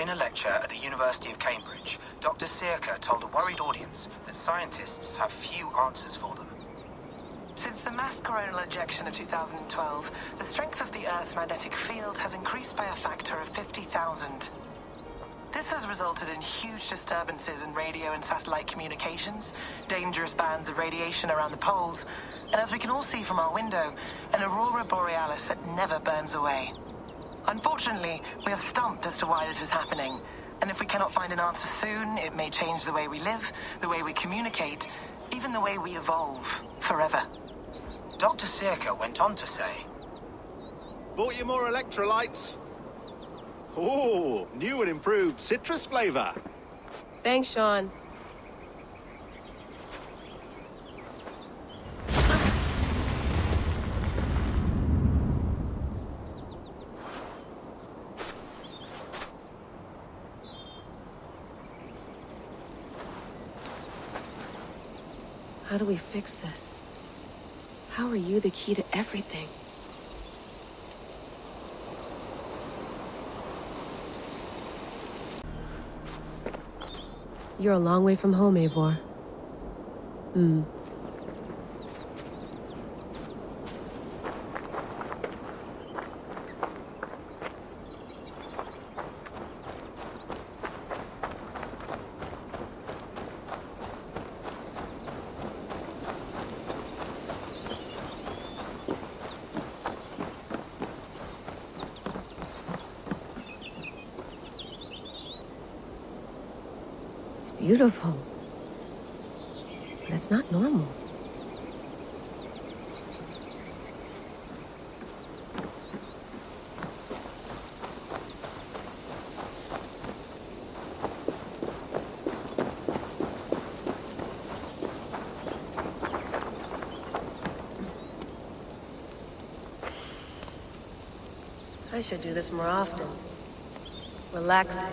In a lecture at the University of Cambridge, Dr. Sirka told a worried audience that scientists have few answers for them. Since the mass coronal ejection of 2012, the strength of the Earth's magnetic field has increased by a factor of 50,000. This has resulted in huge disturbances in radio and satellite communications, dangerous bands of radiation around the poles, and as we can all see from our window, an aurora borealis that never burns away. Unfortunately, we are stumped as to why this is happening, and if we cannot find an answer soon, it may change the way we live, the way we communicate, even the way we evolve, forever. Dr. Sirka went on to say, Bought you more electrolytes? Oh, new and improved citrus flavor. Thanks, Sean. How do we fix this? How are you the key to everything? You're a long way from home, Eivor. It's beautiful. But it's not normal. I should do this more often. Relaxing.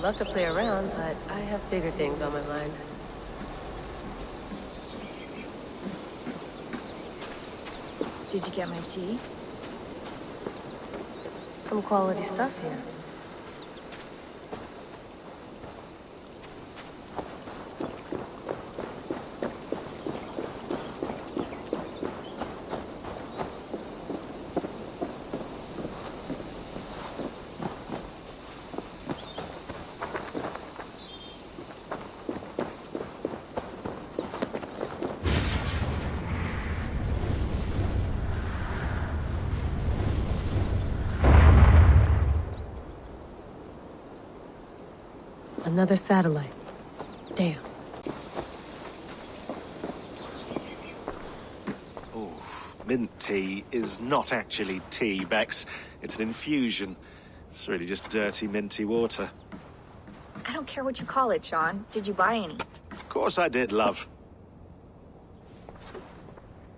I'd love to play around, but I have bigger things on my mind. Did you get my tea? Some quality stuff here. Another satellite. Damn. Oof. Mint tea is not actually tea, Bex. It's an infusion. It's really just dirty, minty water. I don't care what you call it, Sean. Did you buy any? Of course I did, love.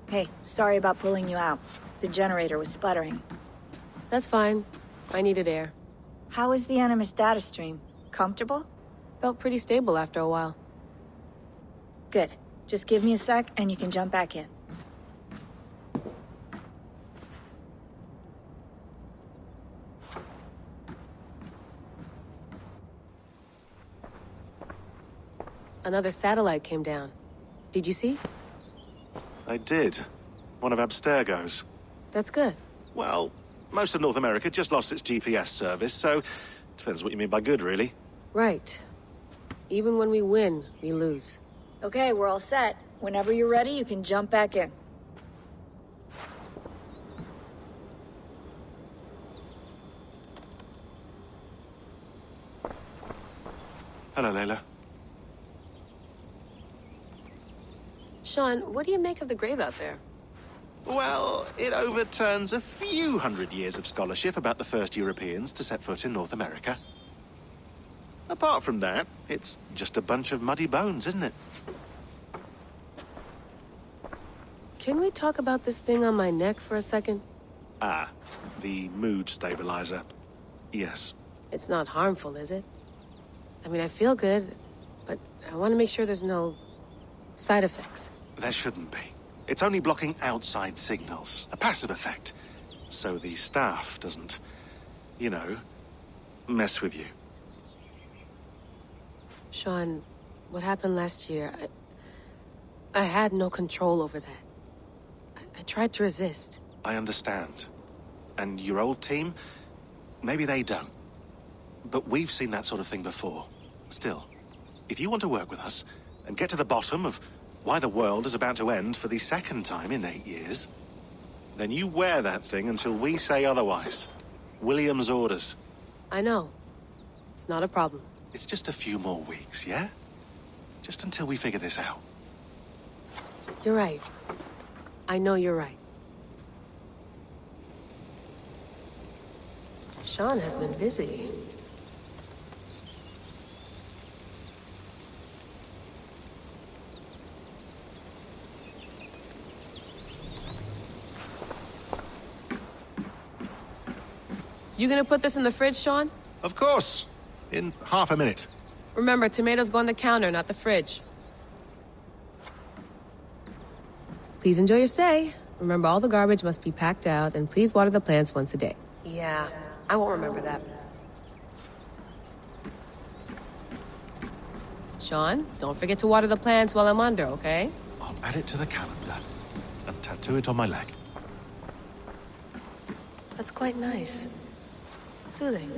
Hey, sorry about pulling you out. The generator was sputtering. That's fine. I needed air. How is the Animus data stream? Comfortable? Felt pretty stable after a while. Good. Just give me a sec and you can jump back in. Another satellite came down. Did you see? I did. One of Abstergo's. That's good. Well, most of North America just lost its GPS service, so depends what you mean by good, really. Right. Even when we win, we lose. Okay, we're all set. Whenever you're ready, you can jump back in. Hello, Layla. Sean, what do you make of the grave out there? Well, it overturns a few hundred years of scholarship about the first Europeans to set foot in North America. Apart from that, it's just a bunch of muddy bones, isn't it? Can we talk about this thing on my neck for a second? Ah, the mood stabilizer. Yes. It's not harmful, is it? I mean, I feel good, but I want to make sure there's no side effects. There shouldn't be. It's only blocking outside signals, a passive effect. So the staff doesn't, you know, mess with you. Sean, what happened last year, I had no control over that. I tried to resist. I understand. And your old team, maybe they don't. But we've seen that sort of thing before. Still, if you want to work with us and get to the bottom of why the world is about to end for the second time in 8 years, then you wear that thing until we say otherwise. William's orders. I know. It's not a problem. It's just a few more weeks, yeah? Just until we figure this out. You're right. I know you're right. Sean has been busy. You gonna put this in the fridge, Sean? Of course. In half a minute. Remember, tomatoes go on the counter, not the fridge. Please enjoy your stay. Remember, all the garbage must be packed out, and please water the plants once a day. Yeah, I won't remember that. Sean, don't forget to water the plants while I'm under, okay? I'll add it to the calendar and tattoo it on my leg. That's quite nice. Soothing.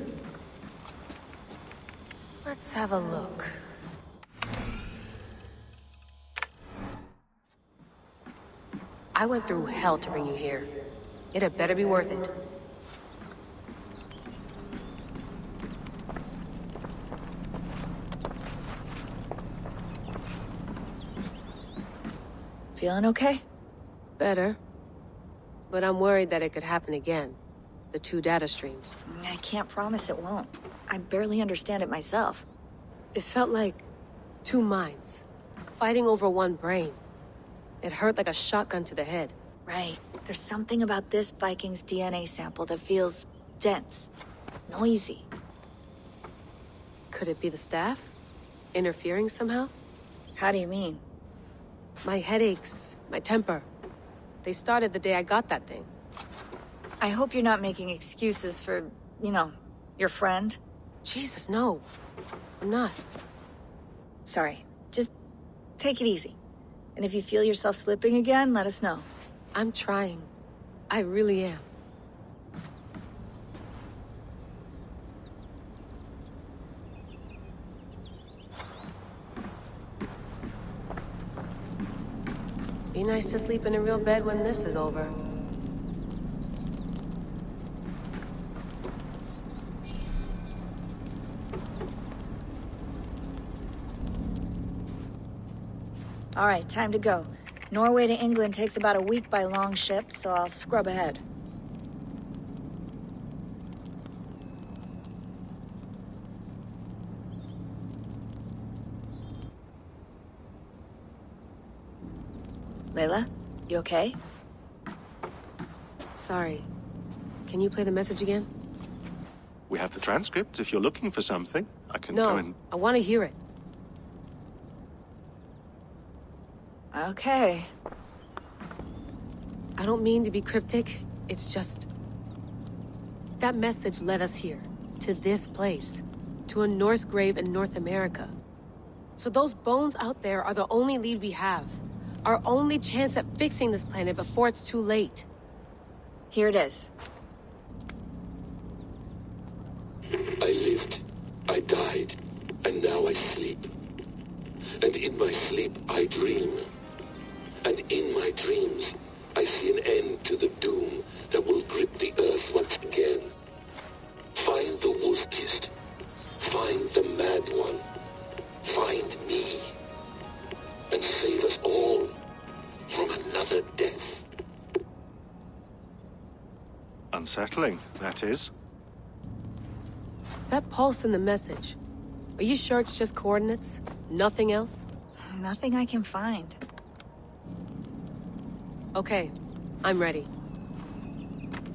Let's have a look. I went through hell to bring you here. It had better be worth it. Feeling okay? Better. But I'm worried that it could happen again. The two data streams. I can't promise it won't. I barely understand it myself. It felt like two minds, fighting over one brain. It hurt like a shotgun to the head. Right. There's something about this Viking's DNA sample that feels dense, noisy. Could it be the staff? Interfering somehow? How do you mean? My headaches, my temper. They started the day I got that thing. I hope you're not making excuses for, you know, your friend. Jesus, no. I'm not. Sorry. Just take it easy. And if you feel yourself slipping again, let us know. I'm trying. I really am. Be nice to sleep in a real bed when this is over. All right, time to go. Norway to England takes about a week by long ship, so I'll scrub ahead. Layla, you okay? Sorry. Can you play the message again? We have the transcript if you're looking for something. I can go No, and... I want to hear it. Okay. I don't mean to be cryptic. It's just... that message led us here. To this place. To a Norse grave in North America. So those bones out there are the only lead we have. Our only chance at fixing this planet before it's too late. Here it is. I lived, I died, and now I sleep. And in my sleep I dream. And in my dreams, I see an end to the doom that will grip the earth once again. Find the wolf-kissed. Find the mad one. Find me. And save us all from another death. Unsettling, that is. That pulse in the message. Are you sure it's just coordinates? Nothing else? Nothing I can find. Okay, I'm ready.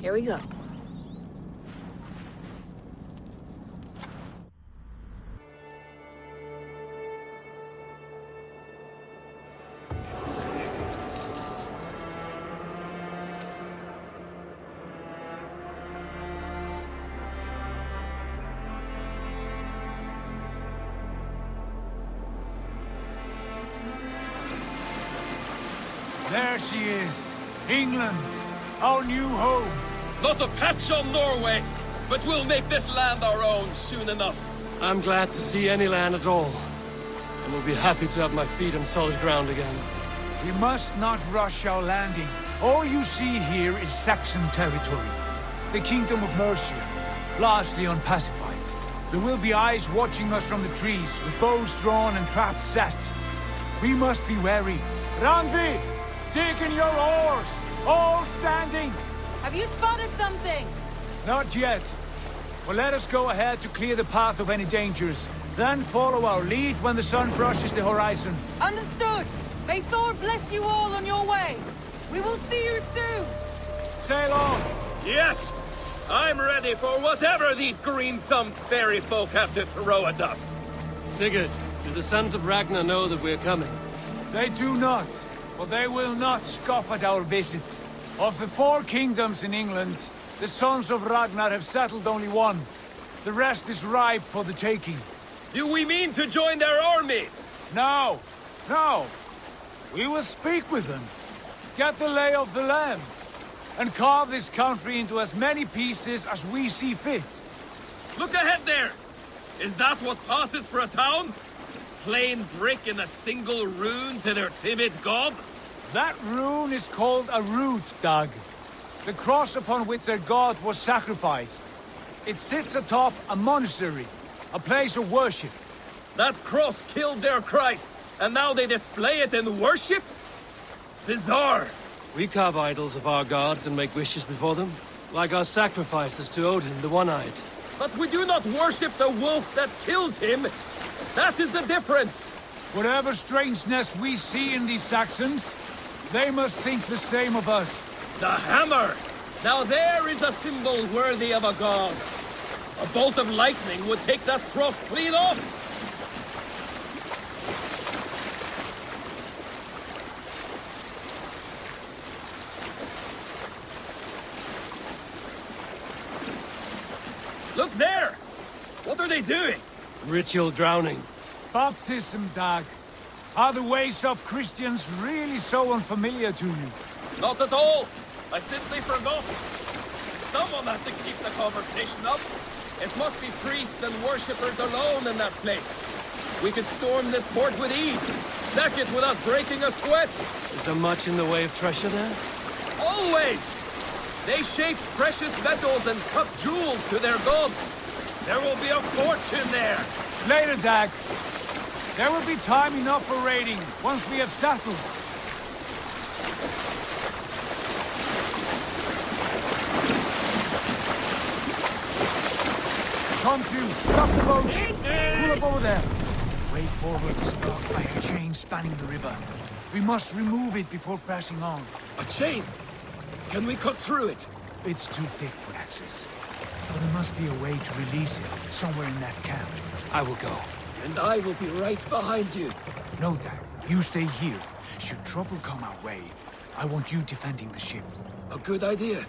Here we go. There she is. England, our new home. Not a patch on Norway, but we'll make this land our own soon enough. I'm glad to see any land at all. And will be happy to have my feet on solid ground again. We must not rush our landing. All you see here is Saxon territory. The Kingdom of Mercia, largely unpacified. There will be eyes watching us from the trees, with bows drawn and traps set. We must be wary. Randvi! Dig in your oars! All standing! Have you spotted something? Not yet. But let us go ahead to clear the path of any dangers. Then follow our lead when the sun brushes the horizon. Understood! May Thor bless you all on your way! We will see you soon! Sail on! Yes! I'm ready for whatever these green-thumbed fairy folk have to throw at us. Sigurd, do the sons of Ragnar know that we're coming? They do not, but they will not scoff at our visit. Of the 4 kingdoms in England, the sons of Ragnar have settled only one. The rest is ripe for the taking. Do we mean to join their army? No, no. We will speak with them, get the lay of the land, and carve this country into as many pieces as we see fit. Look ahead there! Is that what passes for a town? Plain brick in a single rune to their timid god? That rune is called a root, Dag. The cross upon which their god was sacrificed. It sits atop a monastery, a place of worship. That cross killed their Christ, and now they display it in worship? Bizarre! We carve idols of our gods and make wishes before them, like our sacrifices to Odin, the One-Eyed. But we do not worship the wolf that kills him! That is the difference! Whatever strangeness we see in these Saxons, they must think the same of us. The hammer! Now there is a symbol worthy of a god. A bolt of lightning would take that cross clean off! Look there! What are they doing? Ritual drowning. Baptism, Dag. Are the ways of Christians really so unfamiliar to you? Not at all! I simply forgot. Someone has to keep the conversation up. It must be priests and worshippers alone in that place. We could storm this port with ease. Sack it without breaking a sweat. Is there much in the way of treasure there? Always! They shaped precious metals and cut jewels to their gods. There will be a fortune there. Later, Dag. There will be time enough for raiding, once we have settled. Come to, stop the boats! Pull up over there. Way forward is blocked by a chain spanning the river. We must remove it before passing on. A chain? Can we cut through it? It's too thick for access. But there must be a way to release it, somewhere in that camp. I will go. And I will be right behind you. No, Dag. You stay here. Should trouble come our way, I want you defending the ship. A good idea.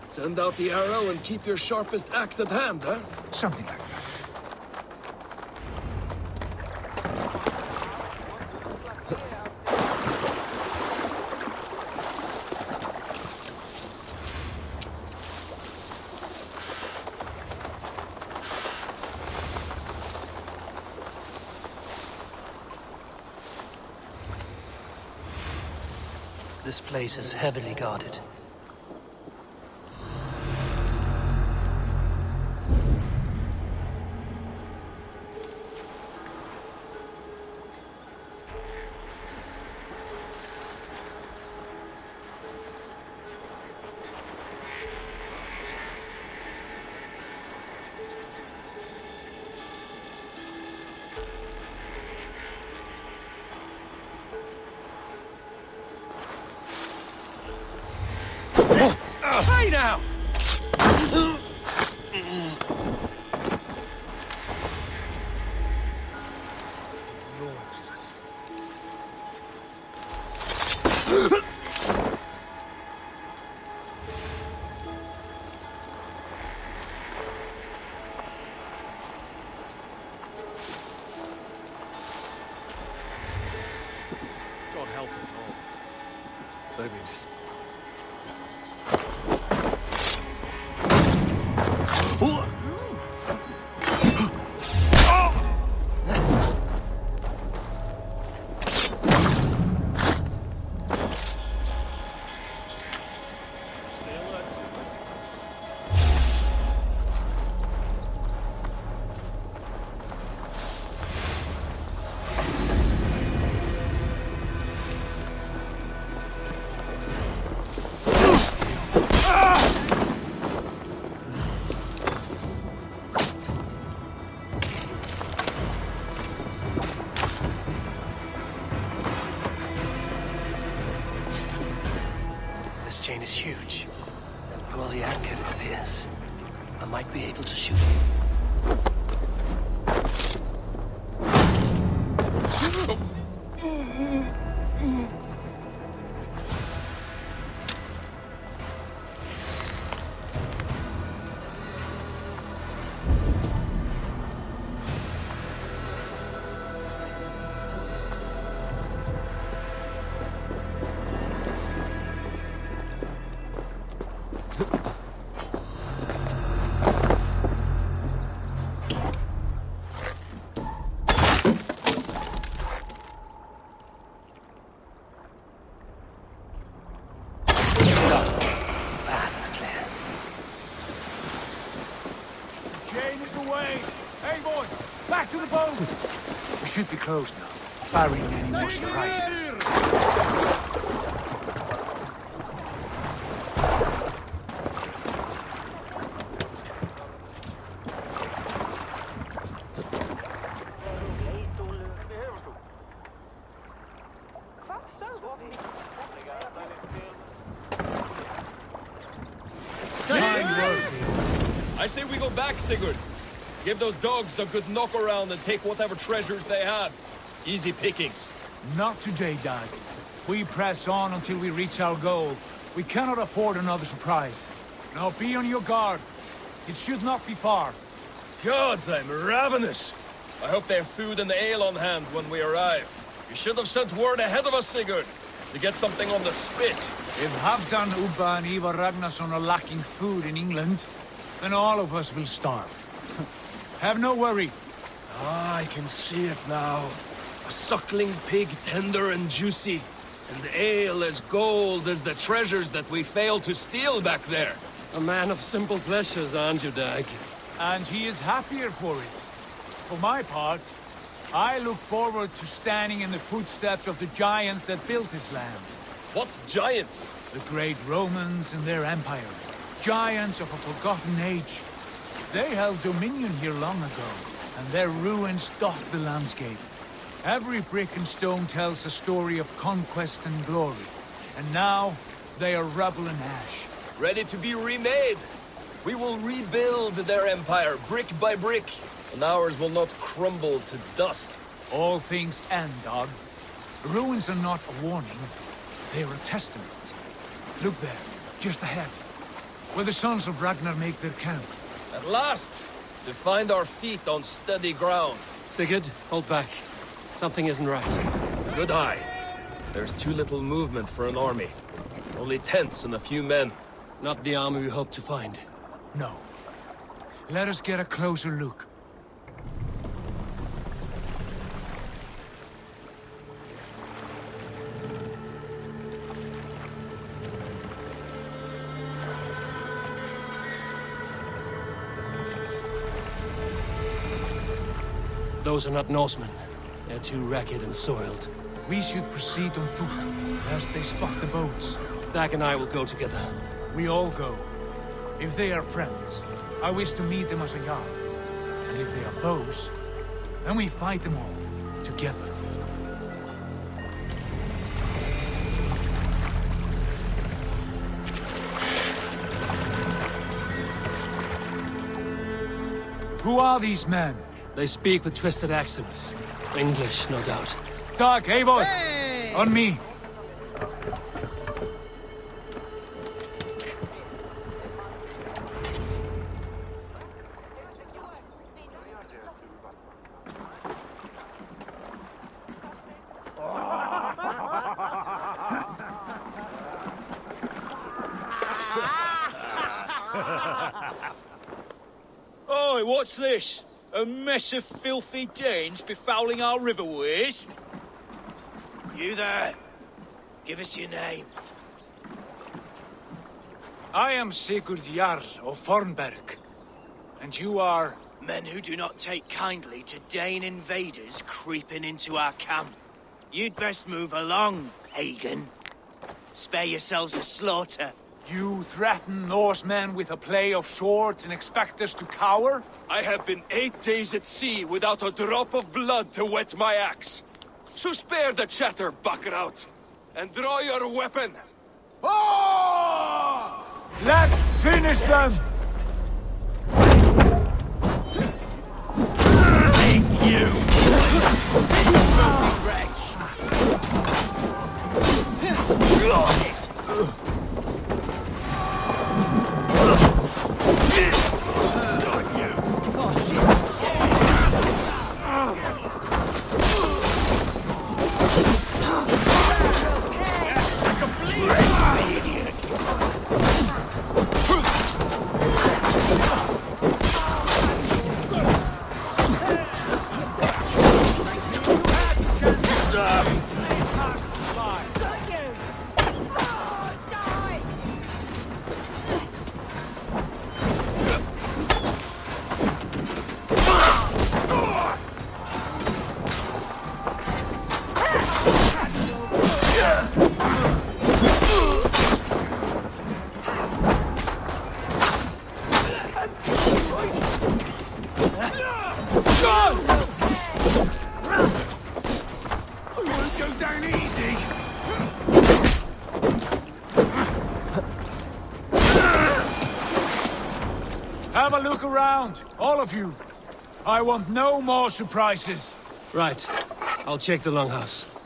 Send out the arrow and keep your sharpest axe at hand, huh? Something like that. This place is heavily guarded. away now! God help us all. They've been... This chain is huge, and poorly anchored it appears. I might be able to shoot it. Eivor! Back to the boat! We should be close now, barring any more surprises. I say we go back, Sigurd. Give those dogs a good knock around and take whatever treasures they have. Easy pickings. Not today, Dag. We press on until we reach our goal. We cannot afford another surprise. Now be on your guard. It should not be far. Gods, I'm ravenous. I hope they have food and ale on hand when we arrive. You should have sent word ahead of us, Sigurd, to get something on the spit. If Halfdan, Ubba and Ivar Ragnarsson are lacking food in England, then all of us will starve. Have no worry. Ah, I can see it now. A suckling pig, tender and juicy. And ale as gold as the treasures that we failed to steal back there. A man of simple pleasures, aren't you, Dag? And he is happier for it. For my part, I look forward to standing in the footsteps of the giants that built this land. What giants? The great Romans and their empire. Giants of a forgotten age. They held dominion here long ago, and their ruins dot the landscape. Every brick and stone tells a story of conquest and glory. And now, they are rubble and ash. Ready to be remade. We will rebuild their empire, brick by brick, and ours will not crumble to dust. All things end, Dog. Ruins are not a warning, they are a testament. Look there, just ahead, where the sons of Ragnar make their camp. At last, to find our feet on steady ground. Sigurd, hold back. Something isn't right. Good eye. There's too little movement for an army. Only tents and a few men. Not the army we hope to find. No. Let us get a closer look. Those are not Norsemen. They're too ragged and soiled. We should proceed on foot, lest they spot the boats. Dag and I will go together. We all go. If they are friends, I wish to meet them as a Jarl. And if they are foes, then we fight them all, together. Who are these men? They speak with twisted accents. English, no doubt. Dag, Eivor! On me! Oi, what's this? A mess of filthy Danes befouling our riverways? You there! Give us your name. I am Sigurd Jarl of Fornberg. And you are... Men who do not take kindly to Dane invaders creeping into our camp. You'd best move along, pagan. Spare yourselves a slaughter. You threaten Norsemen with a play of swords and expect us to cower? I have been 8 days at sea without a drop of blood to wet my axe. So spare the chatter, buckerouts, and draw your weapon. Let's finish them! Take you! Filthy wretch! Have a look around, all of you. I want no more surprises. Right. I'll check the longhouse.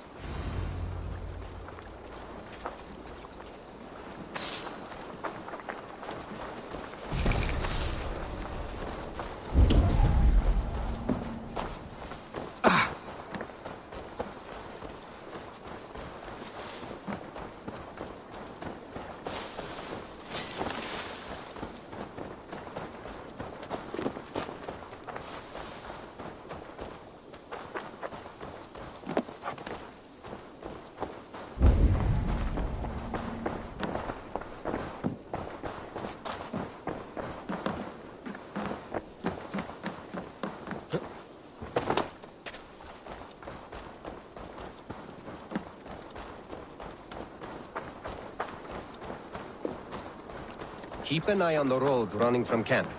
Keep an eye on the roads running from camp.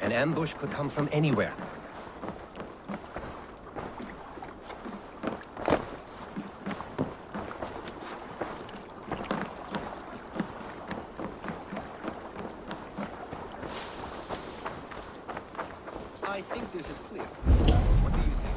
An ambush could come from anywhere. I think this is clear. What do you say,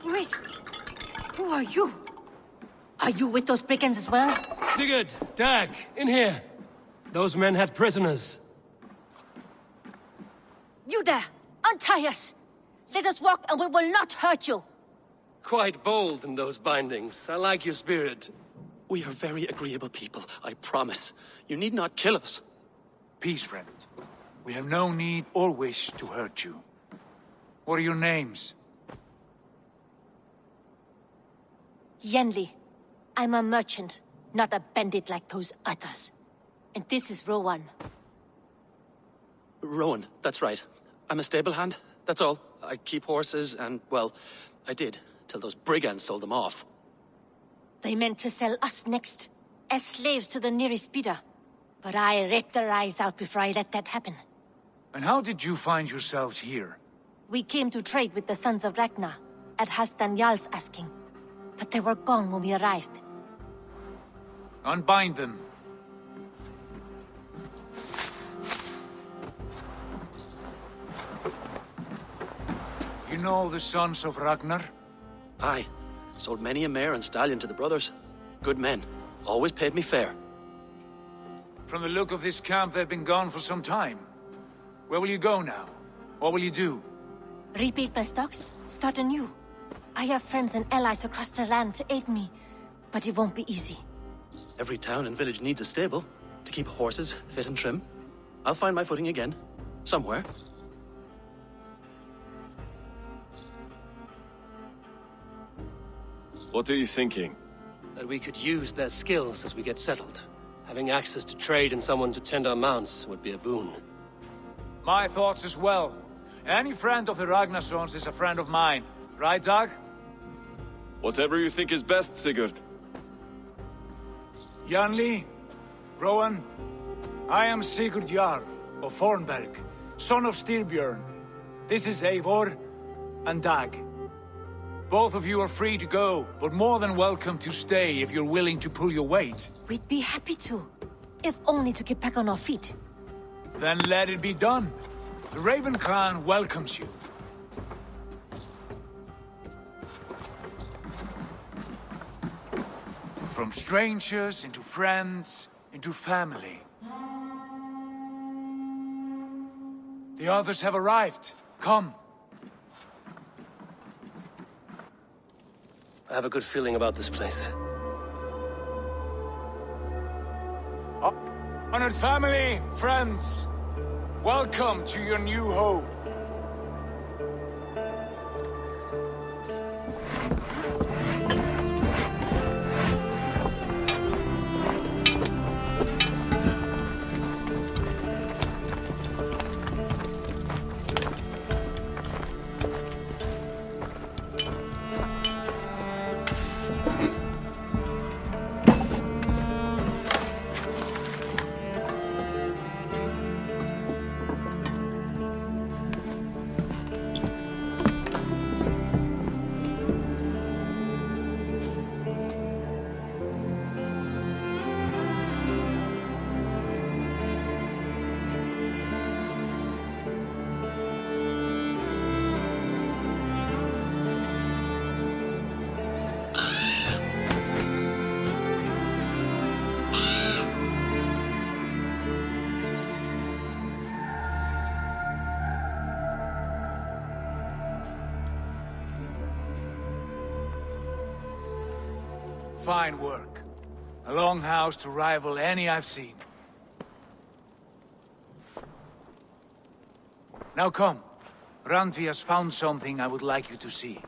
Wait! Who are you? Are you with those brigands as well? Sigurd, Dag, in here. Those men had prisoners. You there! Untie us! Let us walk and we will not hurt you! Quite bold in those bindings. I like your spirit. We are very agreeable people, I promise. You need not kill us. Peace, friend. We have no need or wish to hurt you. What are your names? Yenli. I'm a merchant. not a bandit like those others. And this is Rowan. Rowan, that's right. I'm a stable hand, that's all. I keep horses and, well, I did, till those brigands sold them off. They meant to sell us next, as slaves to the nearest bidder. But I ripped their eyes out before I let that happen. And how did you find yourselves here? We came to trade with the sons of Ragnar, at Halfdan Jarl's asking. But they were gone when we arrived. Unbind them. You know the sons of Ragnar? Aye. Sold many a mare and stallion to the brothers. Good men. Always paid me fair. From the look of this camp, they've been gone for some time. Where will you go now? What will you do? Rebuild my stocks, start anew. I have friends and allies across the land to aid me, but it won't be easy. Every town and village needs a stable to keep horses fit and trim. I'll find my footing again. Somewhere. What are you thinking? That we could use their skills as we get settled. Having access to trade and someone to tend our mounts would be a boon. My thoughts as well. Any friend of the Ragnarsons is a friend of mine. Right, Dag? Whatever you think is best, Sigurd. Janli, Rowan, I am Sigurd Jarl of Fornberg, son of Styrbjörn. This is Eivor and Dag. Both of you are free to go, but more than welcome to stay if you're willing to pull your weight. We'd be happy to, if only to get back on our feet. Then let it be done. The Raven clan welcomes you. From strangers into friends, into family. The others have arrived. Come. I have a good feeling about this place. Honored family, friends, welcome to your new home. Fine work. A longhouse to rival any I've seen. Now come. Randvi has found something I would like you to see.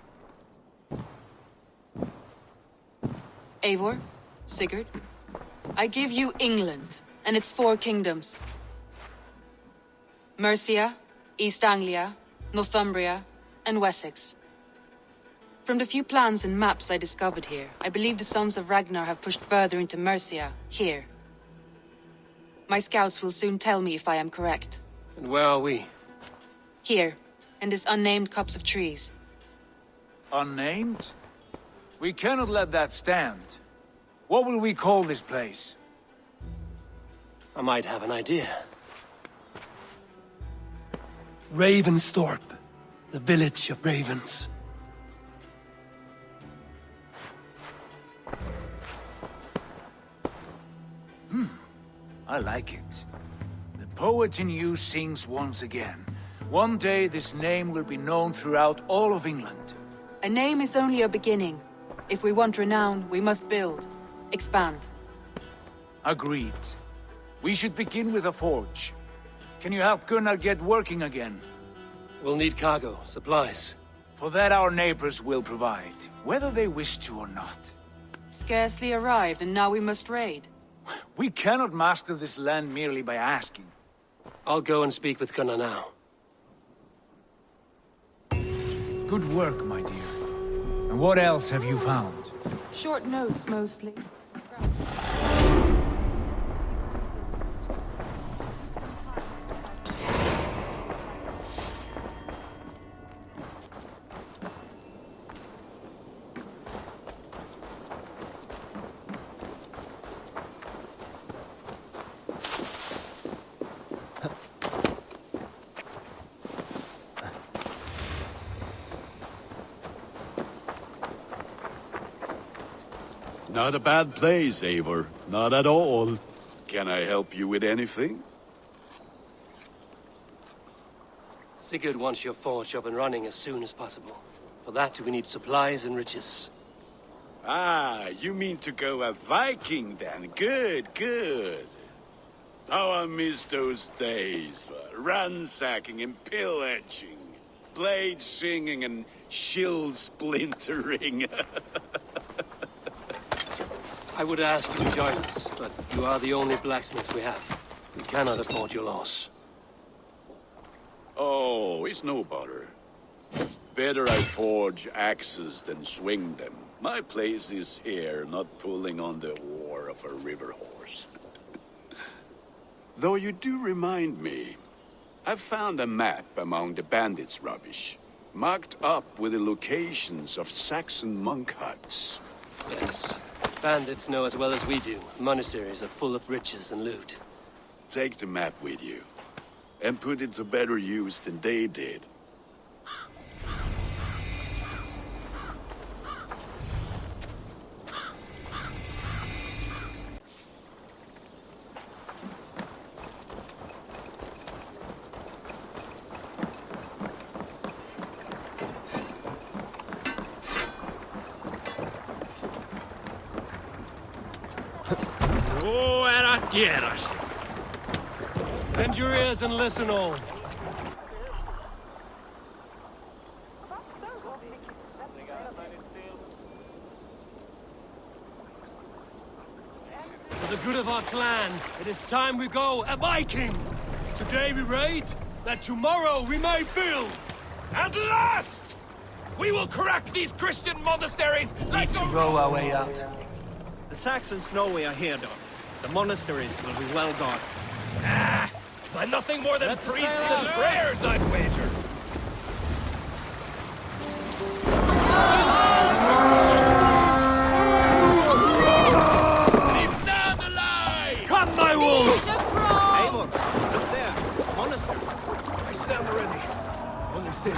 Eivor, Sigurd, I give you England and its 4 kingdoms. Mercia, East Anglia, Northumbria, and Wessex. From the few plans and maps I discovered here, I believe the Sons of Ragnar have pushed further into Mercia, here. My scouts will soon tell me if I am correct. And where are we? Here, in this unnamed copse of trees. Unnamed? We cannot let that stand. What will we call this place? I might have an idea. Ravensthorpe, the village of ravens. I like it. The poet in you sings once again. One day this name will be known throughout all of England. A name is only a beginning. If we want renown, we must build. Expand. Agreed. We should begin with a forge. Can you help Gunnar get working again? We'll need cargo, supplies. For that our neighbors will provide, whether they wish to or not. Scarcely arrived, and now we must raid. We cannot master this land merely by asking. I'll go and speak with Gunnar now. Good work, my dear. And what else have you found? Short notes, mostly. Not a bad place, Eivor. Not at all. Can I help you with anything? Sigurd wants your forge up and running as soon as possible. For that, we need supplies and riches. Ah, you mean to go a Viking then? Good, good. How I miss those days. Ransacking and pillaging. Blade singing and shield splintering. I would ask you to join us, but you are the only blacksmith we have. We cannot afford your loss. Oh, it's no bother. Better I forge axes than swing them. My place is here, not pulling on the oar of a river horse. Though you do remind me, I've found a map among the bandits' rubbish, marked up with the locations of Saxon monk huts. Yes. Bandits know as well as we do. Monasteries are full of riches and loot. Take the map with you, and put it to better use than they did. Bend your ears and listen all. For the good of our clan, it is time we go a Viking! Today we raid, that tomorrow we may build! At last! We will crack these Christian monasteries like to row our way out. The Saxons know we are here, Don. The monasteries will be well guarded. Ah! By nothing more than priests and prayers, I'd wager! Leave down the line! Come, my wolves! Eivor, look there! Monastery! I stand ready. Only sit.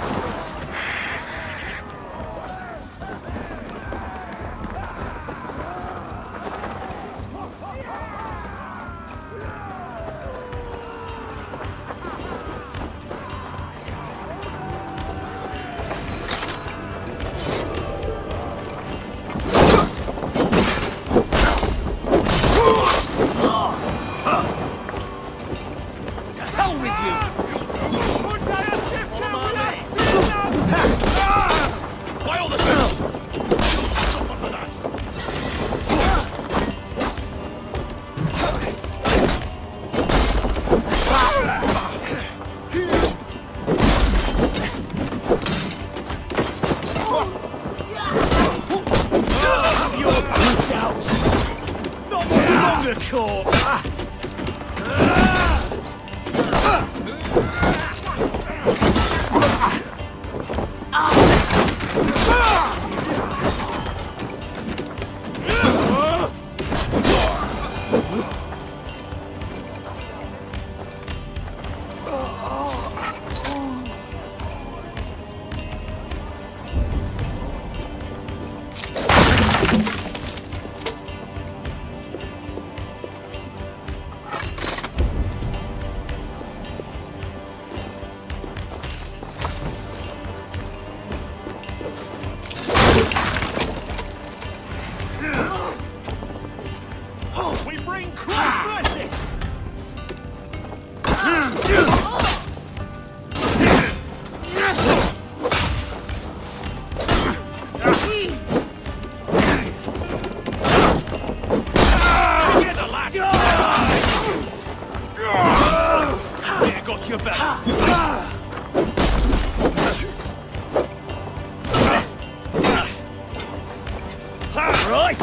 Right!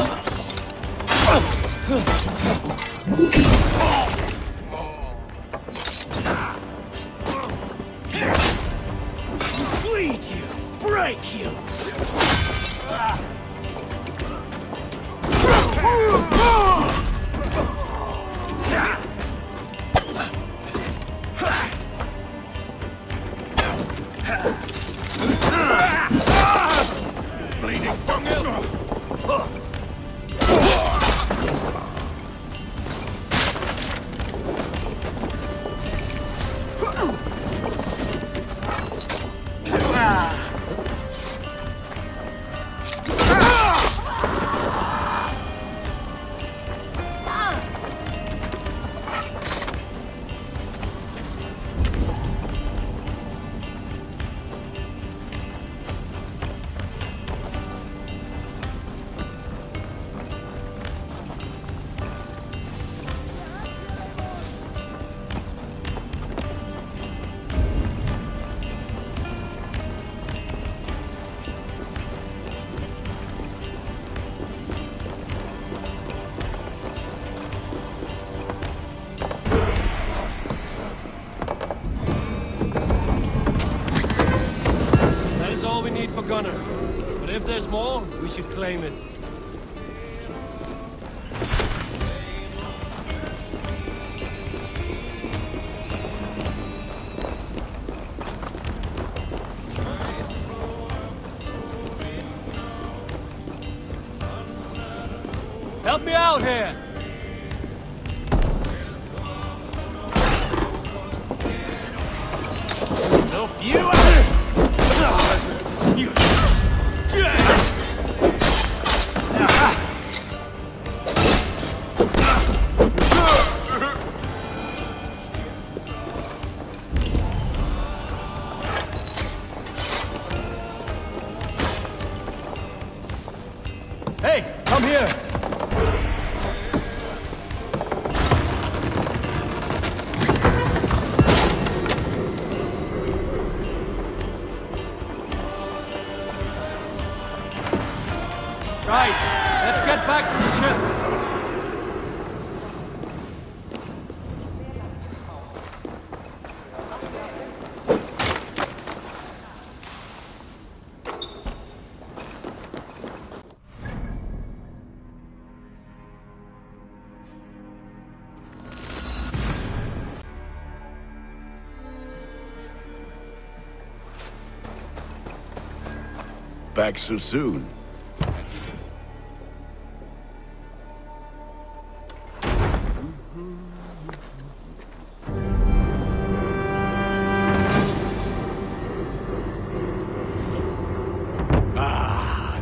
Bleed you! Break you! Bleeding bungle! For Gunner. But if there's more, we should claim it. Help me out here! No few! Hey, come here! Right, let's get back to the ship. Back so soon?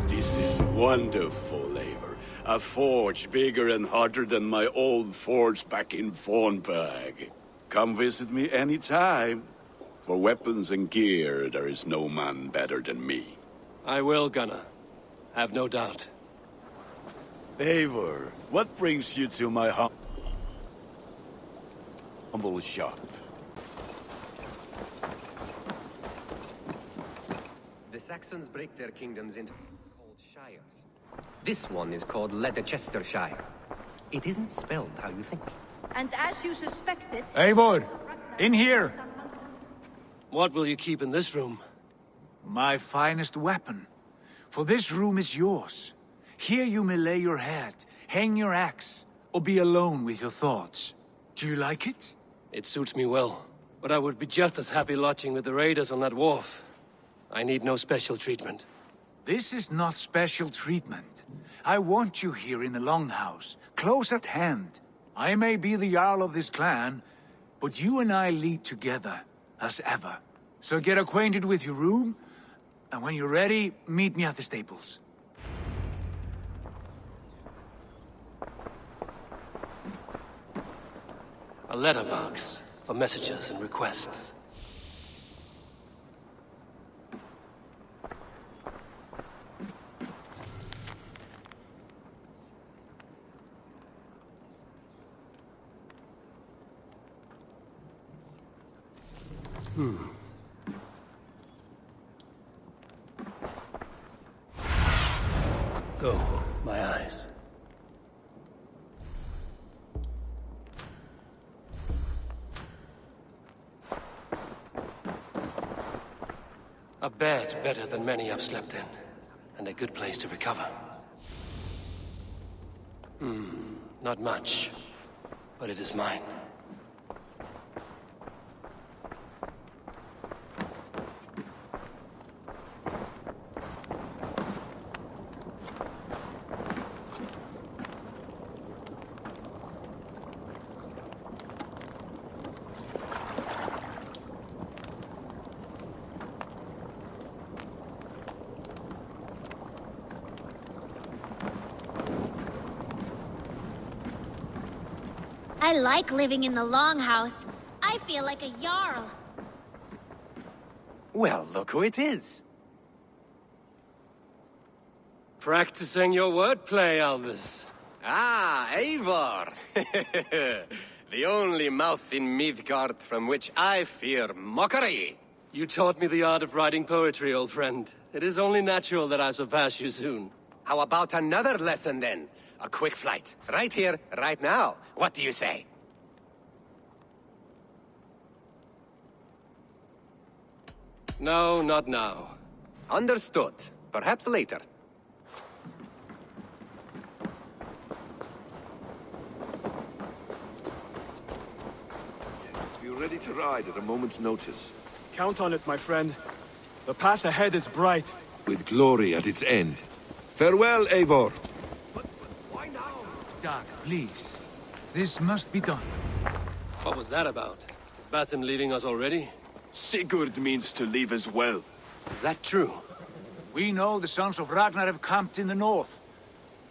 This is wonderful, Eivor. A forge bigger and hotter than my old forge back in Fornburg. Come visit me anytime. For weapons and gear, there is no man better than me. I will, Gunner. Have no doubt. Eivor, what brings you to my humble shop? The Saxons break their kingdoms into called shires. This one is called Leicestershire. It isn't spelled how you think. And as you suspected... Eivor! In here! What will you keep in this room? My finest weapon. For this room is yours. Here you may lay your head, hang your axe, or be alone with your thoughts. Do you like it? It suits me well. But I would be just as happy lodging with the raiders on that wharf. I need no special treatment. This is not special treatment. I want you here in the Longhouse, close at hand. I may be the Jarl of this clan, but you and I lead together, as ever. So get acquainted with your room, and when you're ready, meet me at the stables. A letterbox for messages and requests. Go. My eyes. A bed better than many I've slept in, and a good place to recover. Not much, but it is mine. I like living in the Longhouse. I feel like a Jarl. Well, look who it is. Practicing your wordplay, Albus. Ah, Eivor! The only mouth in Midgard from which I fear mockery. You taught me the art of writing poetry, old friend. It is only natural that I surpass you soon. How about another lesson, then? A quick flight. Right here, right now. What do you say? No, not now. Understood. Perhaps later. Be ready to ride at a moment's notice. Count on it, my friend. The path ahead is bright. With glory at its end. Farewell, Eivor. Dag, please. This must be done. What was that about? Is Basim leaving us already? Sigurd means to leave as well. Is that true? We know the sons of Ragnar have camped in the north.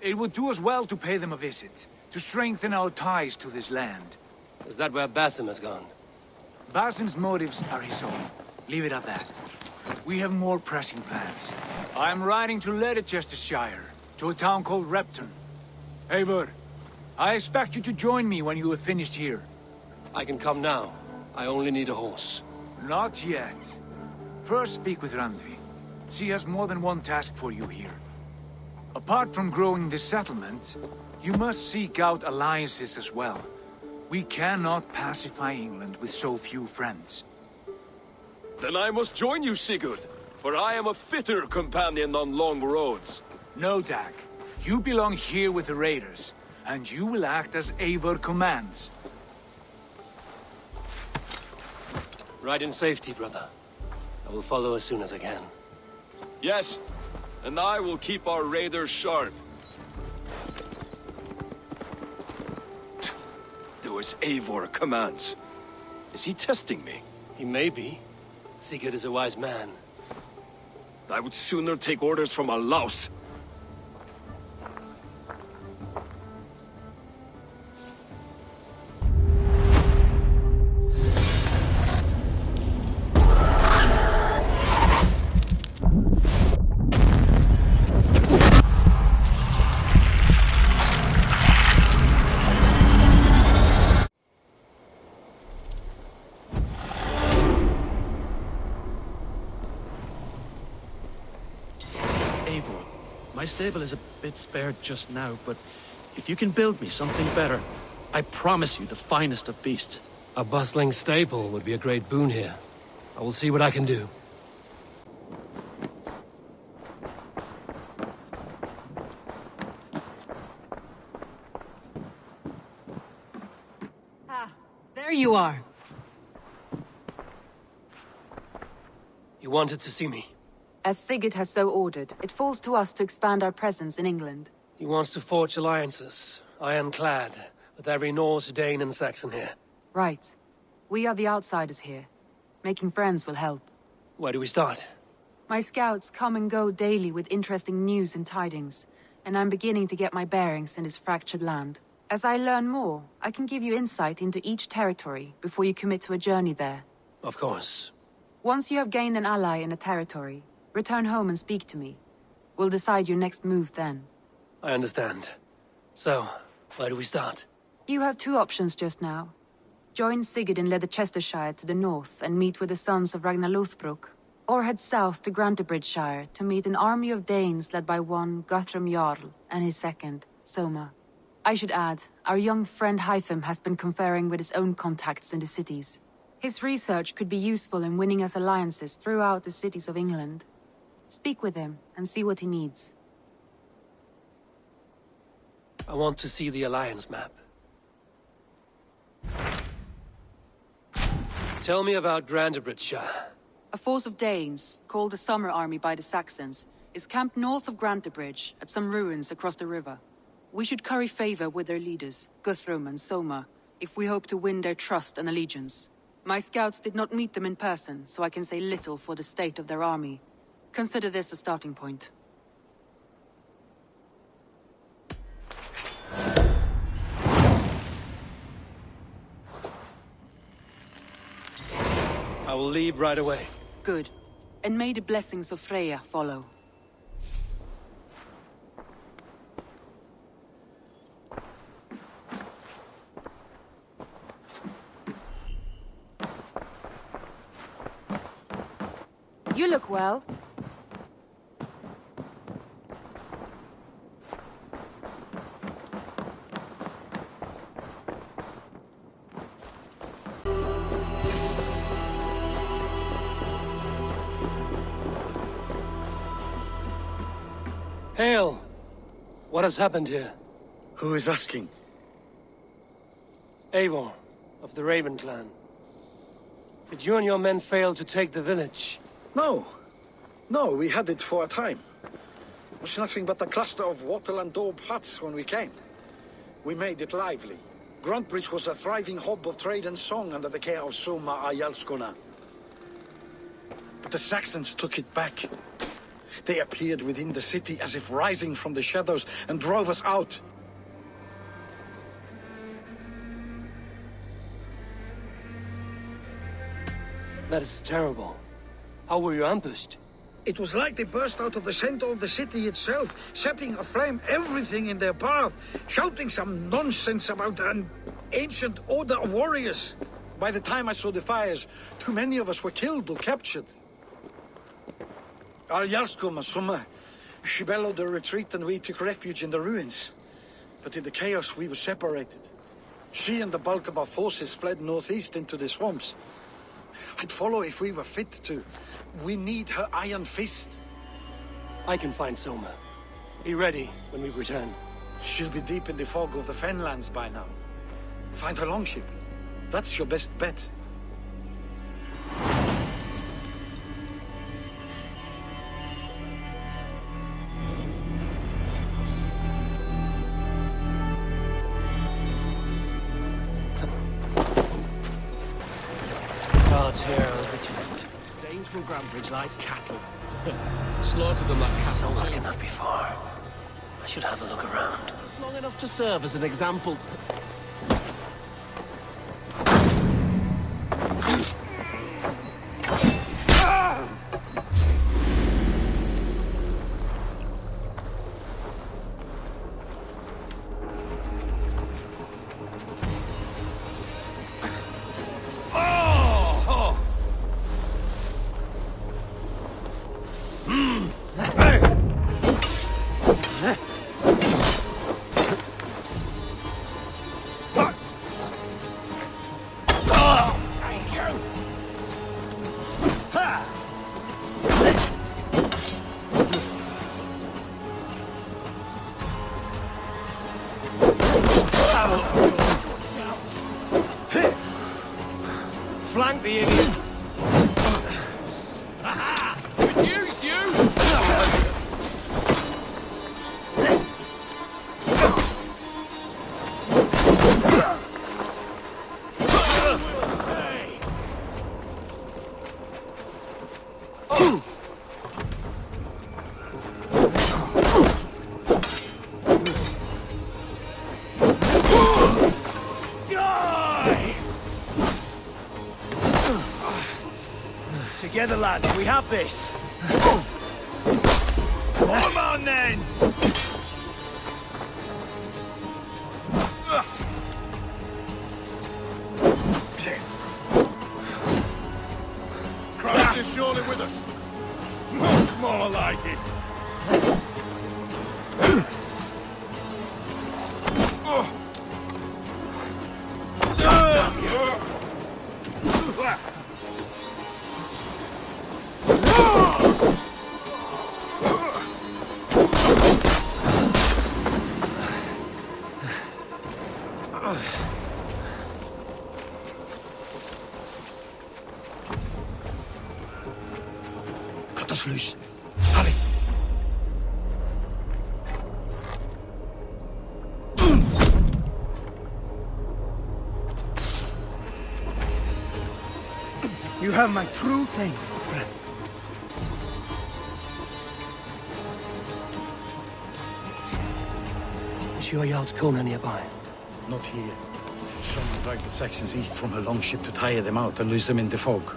It would do us well to pay them a visit, to strengthen our ties to this land. Is that where Basim has gone? Basim's motives are his own. Leave it at that. We have more pressing plans. I am riding to Leicestershire, to a town called Repton. Eivor, I expect you to join me when you have finished here. I can come now. I only need a horse. Not yet. First speak with Randvi. She has more than one task for you here. Apart from growing this settlement, you must seek out alliances as well. We cannot pacify England with so few friends. Then I must join you, Sigurd, for I am a fitter companion on long roads. No, Dag. You belong here with the raiders, and you will act as Eivor commands. Ride in safety, brother. I will follow as soon as I can. Yes, and I will keep our raiders sharp. Do as Eivor commands. Is he testing me? He may be. Sigurd is a wise man. I would sooner take orders from a louse. My stable is a bit spared just now, but if you can build me something better, I promise you the finest of beasts. A bustling stable would be a great boon here. I will see what I can do. There you are. You wanted to see me? As Sigurd has so ordered, it falls to us to expand our presence in England. He wants to forge alliances, ironclad, with every Norse, Dane and Saxon here. Right. We are the outsiders here. Making friends will help. Where do we start? My scouts come and go daily with interesting news and tidings, and I'm beginning to get my bearings in this fractured land. As I learn more, I can give you insight into each territory before you commit to a journey there. Of course. Once you have gained an ally in a territory, return home and speak to me. We'll decide your next move then. I understand. So, where do we start? You have two options just now. Join Sigurd in Leicestershire to the north and meet with the sons of Ragnar Lothbrok. Or head south to Grantebridgeshire to meet an army of Danes led by one Guthrum Jarl and his second, Soma. I should add, our young friend Hytham has been conferring with his own contacts in the cities. His research could be useful in winning us alliances throughout the cities of England. Speak with him and see what he needs. I want to see the Alliance map. Tell me about Grantebridgeshire. A force of Danes, called the Summer Army by the Saxons, is camped north of Grantebridge at some ruins across the river. We should curry favor with their leaders, Guthrum and Soma, if we hope to win their trust and allegiance. My scouts did not meet them in person, so I can say little for the state of their army. Consider this a starting point. I will leave right away. Good. And may the blessings of Freya follow. You look well. Hail! What has happened here? Who is asking? Eivor, of the Raven clan. Did you and your men fail to take the village? No. No, we had it for a time. It was nothing but a cluster of wattle and daub huts when we came. We made it lively. Grantebridge was a thriving hub of trade and song under the care of Soma Ayalskona. But the Saxons took it back. They appeared within the city as if rising from the shadows and drove us out. That is terrible. How were you ambushed? It was like they burst out of the center of the city itself, setting aflame everything in their path, shouting some nonsense about an ancient order of warriors. By the time I saw the fires, too many of us were killed or captured. Our Jarlskoma, Soma, she bellowed a retreat and we took refuge in the ruins. But in the chaos we were separated. She and the bulk of our forces fled northeast into the swamps. I'd follow if we were fit to. We need her iron fist. I can find Soma. Be ready when we return. She'll be deep in the fog of the Fenlands by now. Find her longship. That's your best bet. Guards here are vigilant. Danes from Grantebridge like cattle. Slaughter them like cattle. Soma cannot be far. I should have a look around. It's long enough to serve as an example. Flank the idiot! Aha! Good news, you! Together, lads, we have this. Come on, then! Christ is surely with us. like it. Cut us loose. Hurry. You have my true thanks, friend. Is your Jarl's Kona nearby? Not here. Someone dragged the Saxons east from her longship to tire them out and lose them in the fog.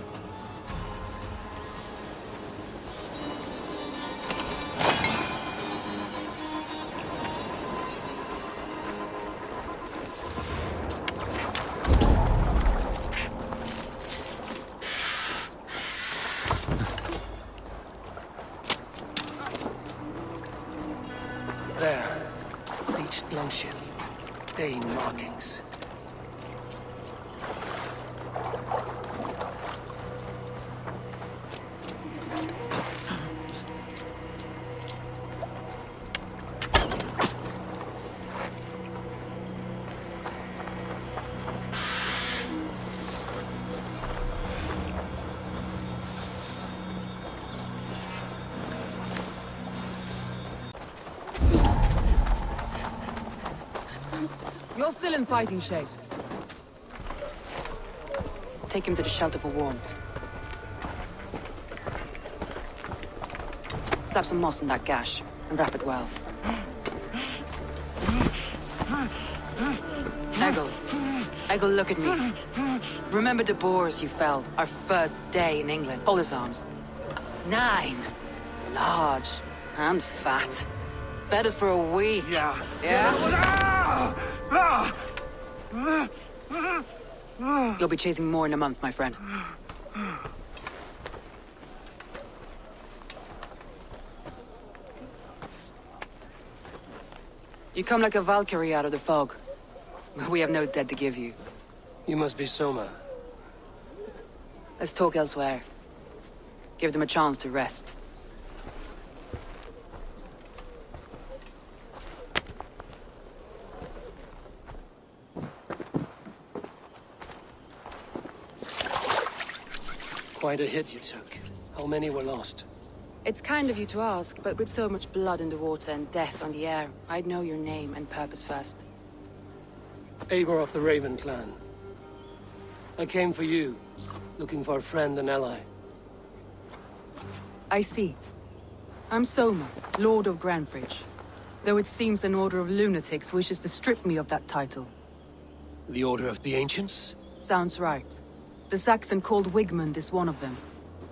There. Beached longship. Dane markings. You're still in fighting shape. Take him to the shelter for warmth. Slap some moss in that gash, and wrap it well. Eggle, look at me. Remember the boars you felled, our first day in England? Hold his arms. 9. Large and fat. Fed us for a week. Yeah? You'll be chasing more in a month, my friend. You come like a Valkyrie out of the fog. We have no dead to give you. You must be Soma. Let's talk elsewhere. Give them a chance to rest. Quite a hit you took. How many were lost? It's kind of you to ask, but with so much blood in the water and death on the air, I'd know your name and purpose first. Eivor of the Raven clan. I came for you, looking for a friend and ally. I see. I'm Soma, Lord of Grandbridge. Though it seems an order of lunatics wishes to strip me of that title. The Order of the Ancients? Sounds right. The Saxon called Wigmund is one of them.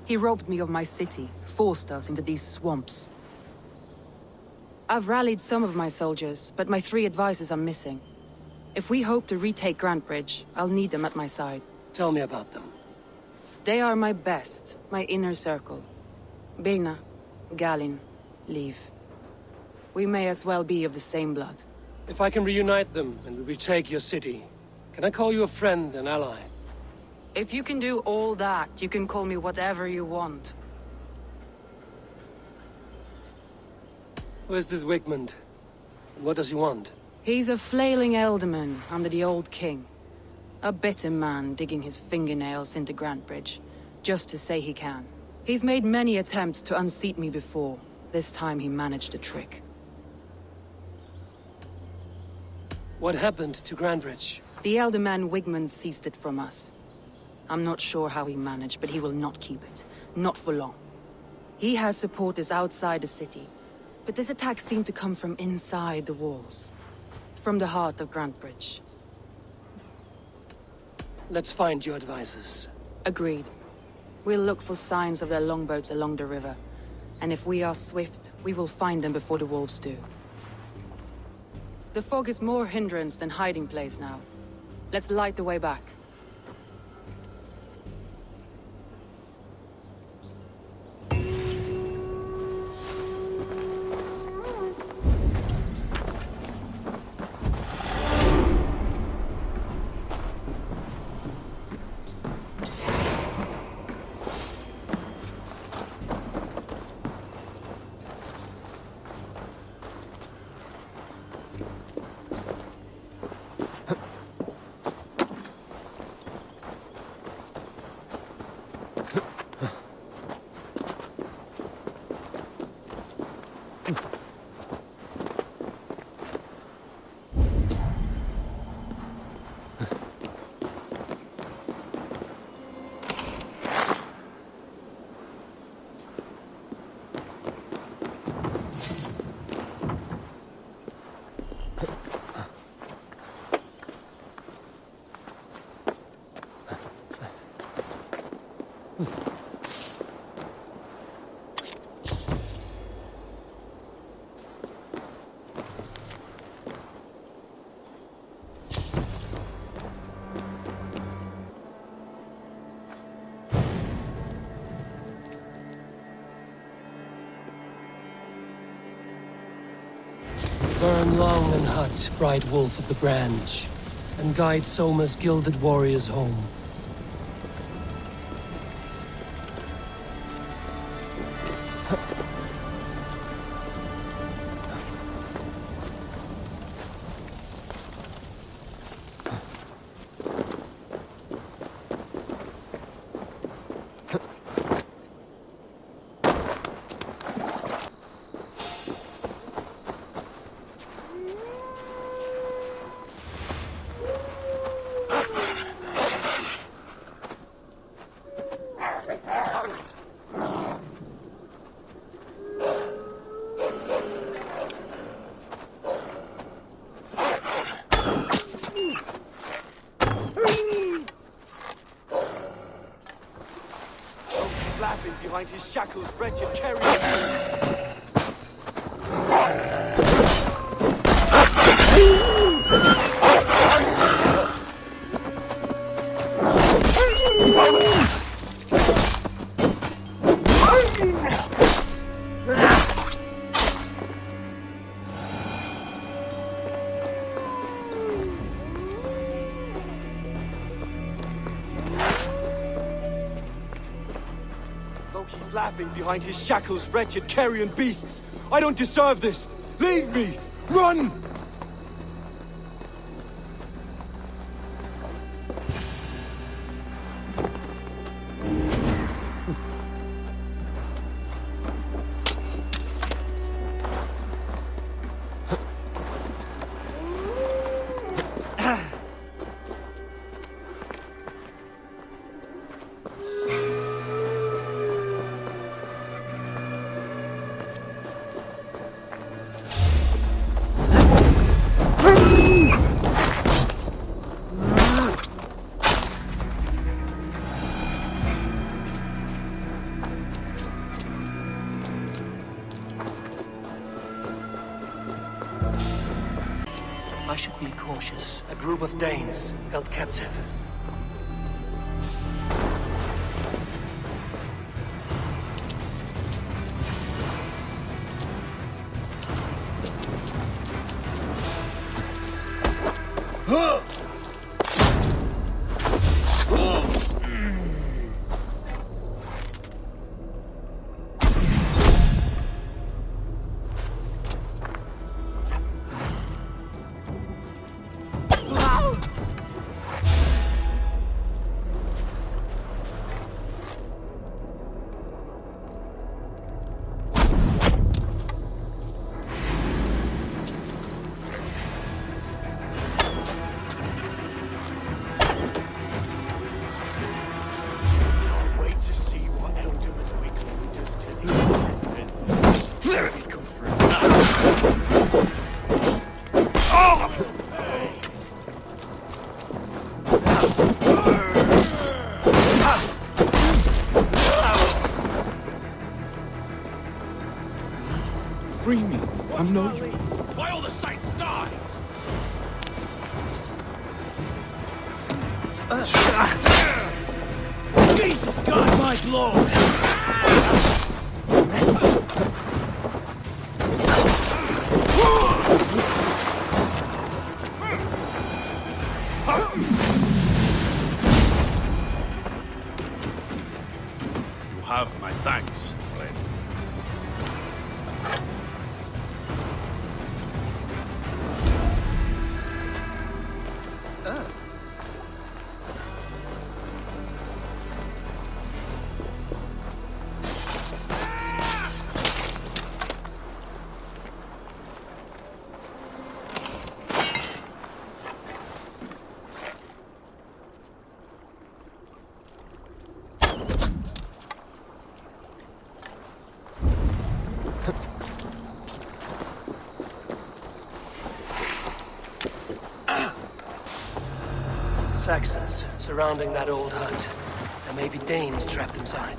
He robbed me of my city, forced us into these swamps. I've rallied some of my soldiers, but my 3 advisors are missing. If we hope to retake Grantbridge, I'll need them at my side. Tell me about them. They are my best, my inner circle. Birna, Galin, Liv. We may as well be of the same blood. If I can reunite them and retake your city, can I call you a friend and ally? If you can do all that, you can call me whatever you want. Where's this Wigmund? What does he want? He's a flailing elderman under the old king. A bitter man digging his fingernails into Grantbridge, just to say he can. He's made many attempts to unseat me before. This time he managed a trick. What happened to Grantbridge? The elderman Wigmund seized it from us. I'm not sure how he managed, but he will not keep it. Not for long. He has supporters outside the city, but this attack seemed to come from inside the walls. From the heart of Grantbridge. Let's find your advisors. Agreed. We'll look for signs of their longboats along the river. And if we are swift, we will find them before the wolves do. The fog is more hindrance than hiding place now. Let's light the way back. Burn long and hot, bright wolf of the branch, and guide Soma's gilded warriors home. Laughing behind his shackles, wretched carrion. He's laughing behind his shackles, wretched carrion beasts. I don't deserve this. Leave me! Run! I should be cautious. A group of Danes held captive. Free me. I'm no you. Why all the saints die? Jesus, God, my blows! You have my thanks, friend. Saxons surrounding that old hut. There may be Danes trapped inside.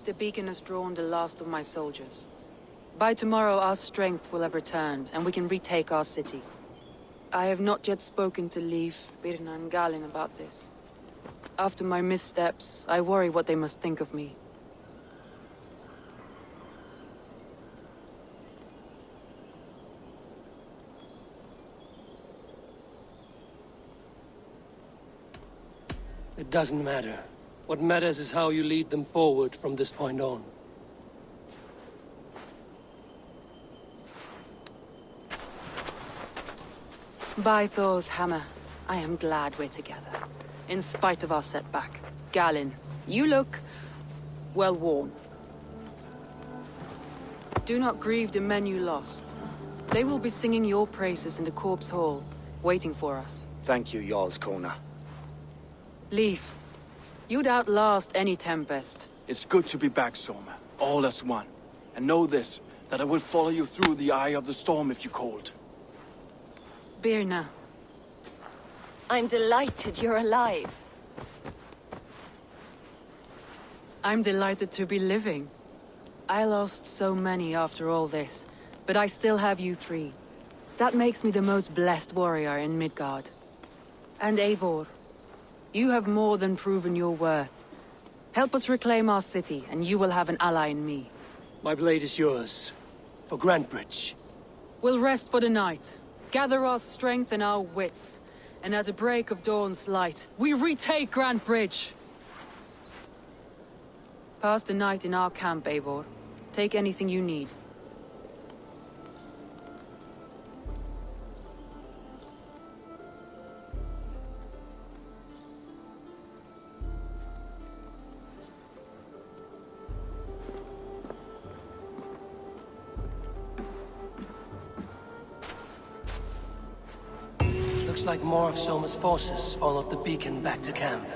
The beacon has drawn the last of my soldiers. By tomorrow, our strength will have returned, and we can retake our city. I have not yet spoken to Leif, Birna, and Galin about this. After my missteps, I worry what they must think of me. It doesn't matter. What matters is how you lead them forward from this point on. By Thor's hammer, I am glad we're together. In spite of our setback. Galin, you look well worn. Do not grieve the men you lost. They will be singing your praises in the Corpse Hall, waiting for us. Thank you, Jarl's Corner. Leif, you'd outlast any tempest. It's good to be back, Soma. All as one. And know this, that I will follow you through the eye of the storm if you called. Birna. I'm delighted you're alive. I'm delighted to be living. I lost so many after all this, but I still have you three. That makes me the most blessed warrior in Midgard. And Eivor, you have more than proven your worth. Help us reclaim our city, and you will have an ally in me. My blade is yours. For Grantebridge. We'll rest for the night. Gather our strength and our wits. And at the break of dawn's light, we retake Grantebridge! Pass the night in our camp, Eivor. Take anything you need. Looks like more of Soma's forces followed the beacon back to camp.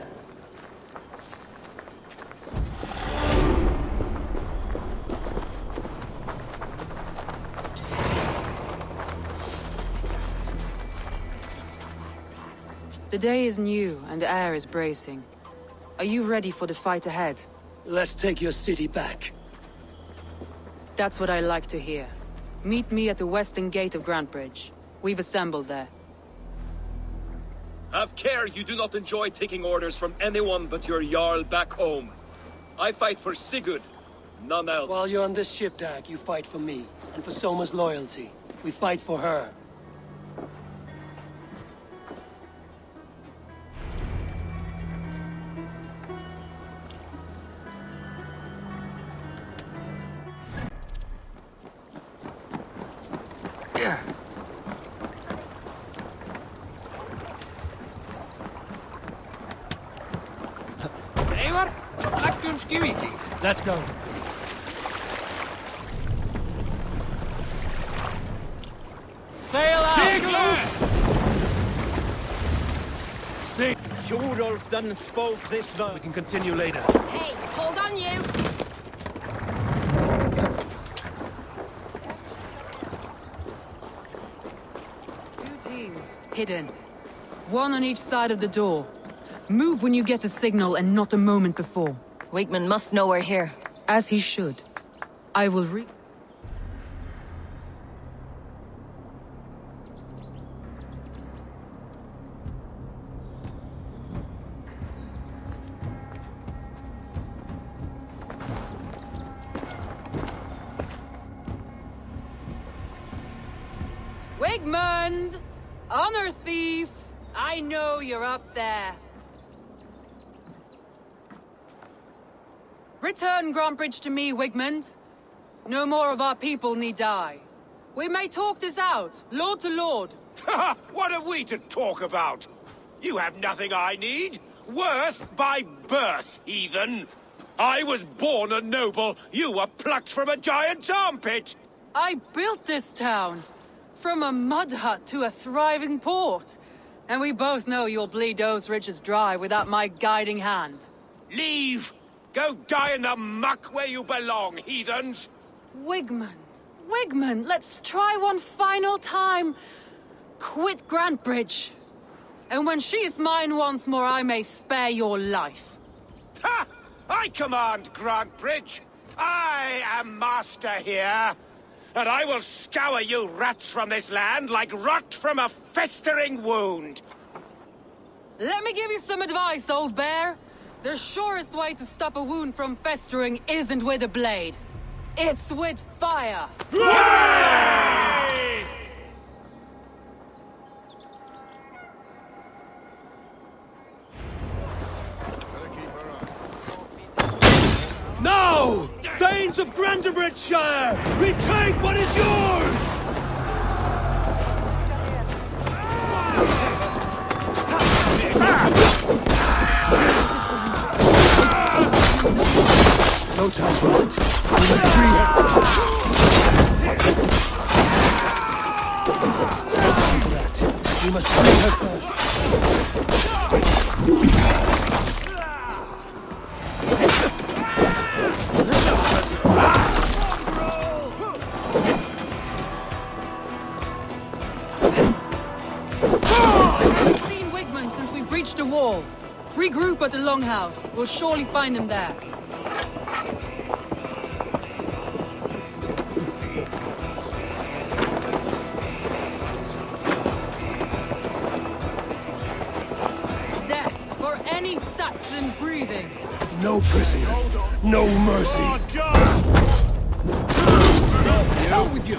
The day is new, and the air is bracing. Are you ready for the fight ahead? Let's take your city back. That's what I like to hear. Meet me at the western gate of Grantebridge. We've assembled there. Have care you do not enjoy taking orders from anyone but your Jarl back home. I fight for Sigurd, none else. While you're on this ship, Dag, you fight for me, and for Soma's loyalty. We fight for her. Eivor, leggjum viking. Let's go. Sail out! Sing! Kjotve done spoke this month. We can continue later. Hey, hold on you! Two teams, hidden. One on each side of the door. Move when you get the signal and not a moment before. Wakeman must know we're here. As he should. I will read. Wigmund! Honor thief! I know you're up there. Return Grantbridge to me, Wigmund. No more of our people need die. We may talk this out, lord to lord. What have we to talk about? You have nothing I need. Worth by birth, heathen. I was born a noble. You were plucked from a giant's armpit. I built this town. From a mud hut to a thriving port. And we both know you'll bleed those riches dry without my guiding hand. Leave! Go die in the muck where you belong, heathens! Wigmund, let's try one final time. Quit Grantbridge. And when she is mine once more, I may spare your life. Ha! I command Grantbridge. I am master here. And I will scour you rats from this land like rot from a festering wound. Let me give you some advice, old bear. The surest way to stop a wound from festering isn't with a blade. It's with fire. Hooray! Now! Danes of Grantebridgeshire! Retake what is yours! No time for it. We must free her. We must free her first. I've seen Wigmund since we breached the wall. Regroup at the Longhouse. We'll surely find him there. Death for any Saxon breathing. No prisoners. No mercy. Hell with you!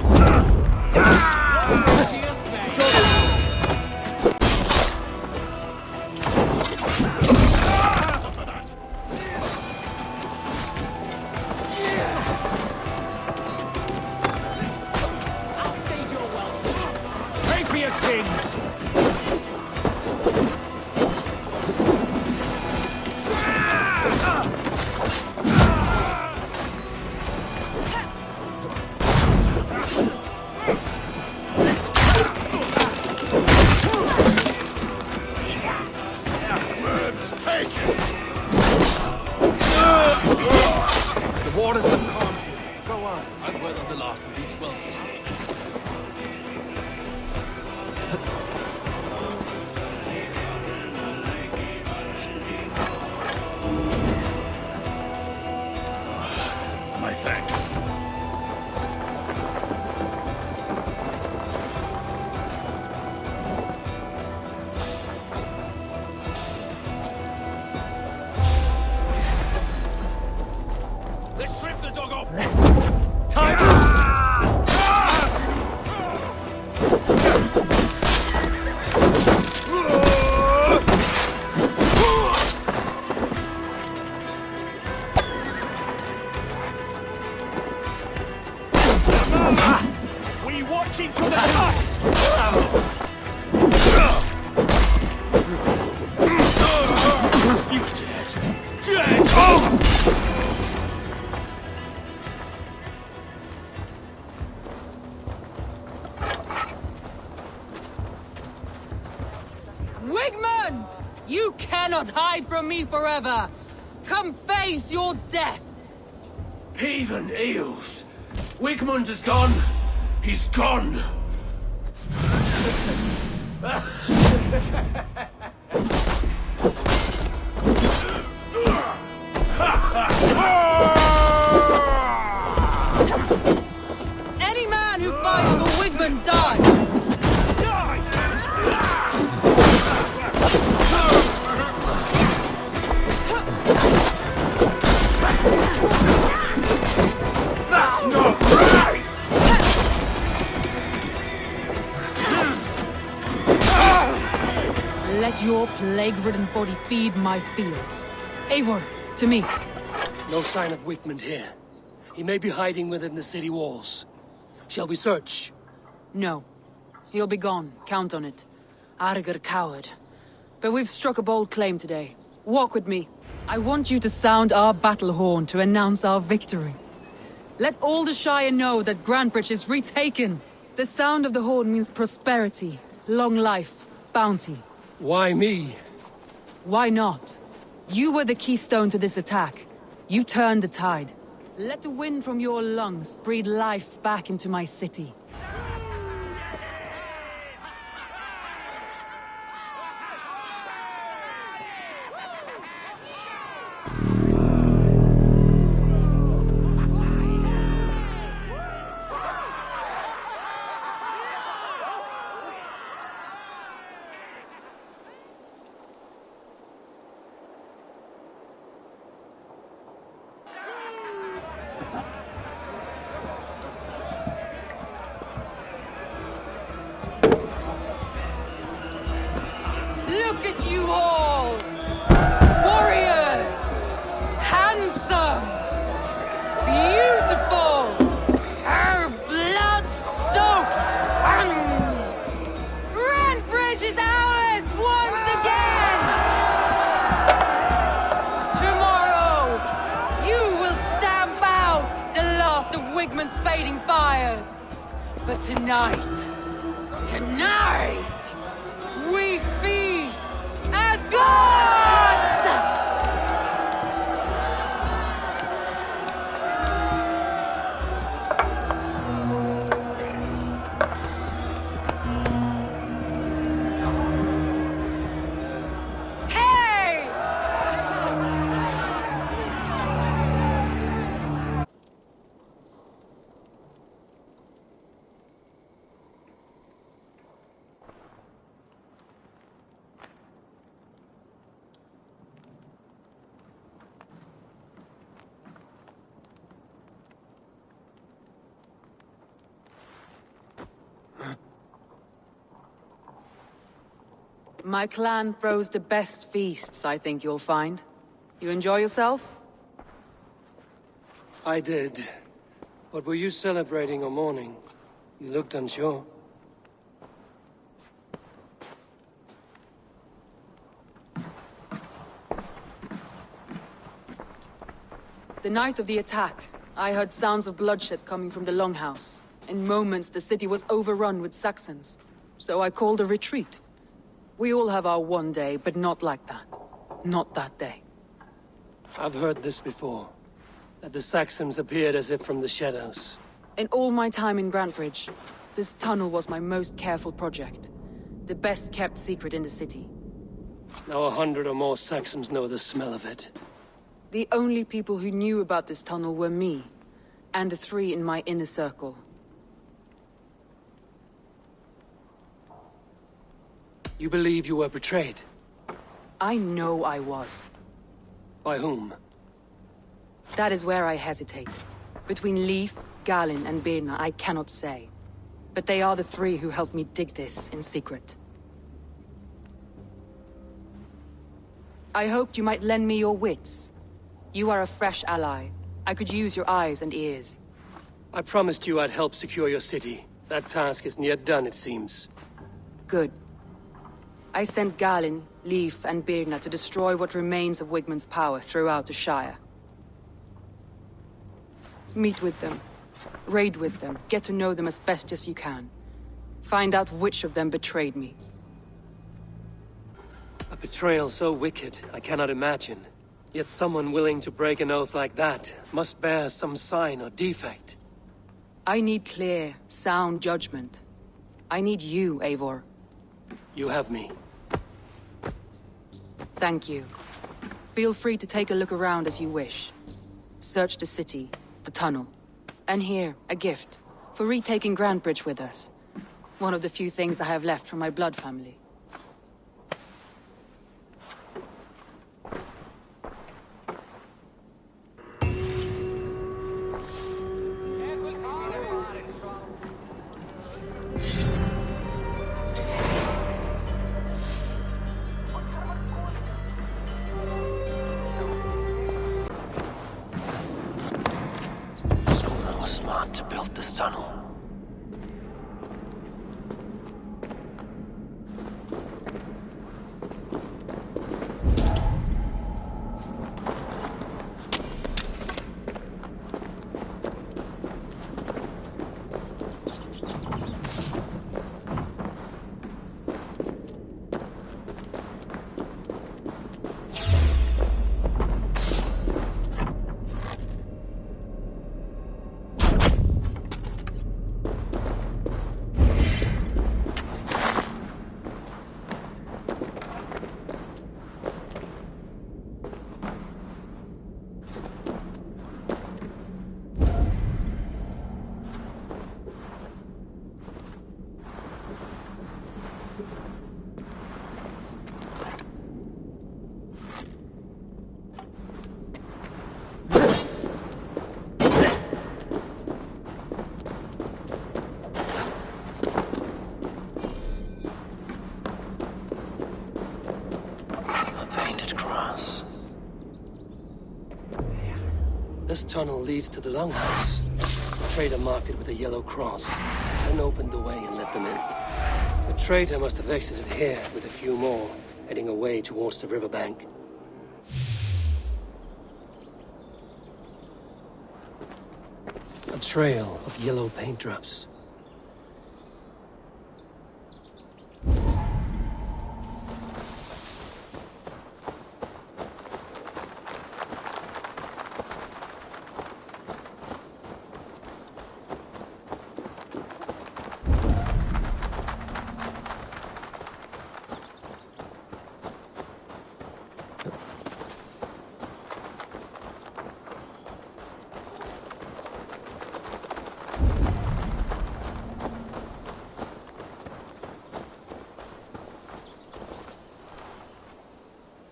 Pray for your sins! The waters are calm. Go on. I'll weather the last of these wells. My thanks. Let's strip the dog off! Time! We watch each other's hearts! You dead! Dead! Oh! Wigmund! You cannot hide from me forever! Come face your death! Heathen eels! Wigmund is gone! He's gone! your plague-ridden body feed my fields. Eivor, to me. No sign of Wigmund here. He may be hiding within the city walls. Shall we search? No. He'll be gone, count on it. Arger coward. But we've struck a bold claim today. Walk with me. I want you to sound our battle horn to announce our victory. Let all the Shire know that Grantebridge is retaken. The sound of the horn means prosperity, long life, bounty. Why me? Why not? You were the keystone to this attack. You turned the tide. Let the wind from your lungs breathe life back into my city. Look at you all! Warriors! Handsome! Beautiful! Blood-soaked! Grantebridge is ours once again! Tomorrow, you will stamp out the last of Wigmund's fading fires. But tonight, we feast as gods! Hey! My clan throws the best feasts, I think you'll find. You enjoy yourself? I did. But were you celebrating or mourning? You looked unsure. The night of the attack, I heard sounds of bloodshed coming from the Longhouse. In moments, the city was overrun with Saxons. So I called a retreat. We all have our one day, but not like that. Not that day. I've heard this before. That the Saxons appeared as if from the shadows. In all my time in Grantebridge, this tunnel was my most careful project. The best kept secret in the city. Now 100 or more Saxons know the smell of it. The only people who knew about this tunnel were me, and the 3 in my inner circle. You believe you were betrayed? I know I was. By whom? That is where I hesitate. Between Leif, Galinn, and Birna, I cannot say. But they are the 3 who helped me dig this in secret. I hoped you might lend me your wits. You are a fresh ally. I could use your eyes and ears. I promised you I'd help secure your city. That task isn't yet done, it seems. Good. I sent Galinn, Leif, and Birna to destroy what remains of Wigmund's power throughout the Shire. Meet with them. Raid with them. Get to know them as best as you can. Find out which of them betrayed me. A betrayal so wicked, I cannot imagine. Yet someone willing to break an oath like that must bear some sign or defect. I need clear, sound judgment. I need you, Eivor. You have me. Thank you. Feel free to take a look around as you wish. Search the city, the tunnel. And here, a gift. For retaking Grantebridge with us. One of the few things I have left from my blood family. to build this tunnel. This tunnel leads to the longhouse. The trader marked it with a yellow cross, then opened the way and let them in. The trader must have exited here with a few more, heading away towards the riverbank. A trail of yellow paint drops.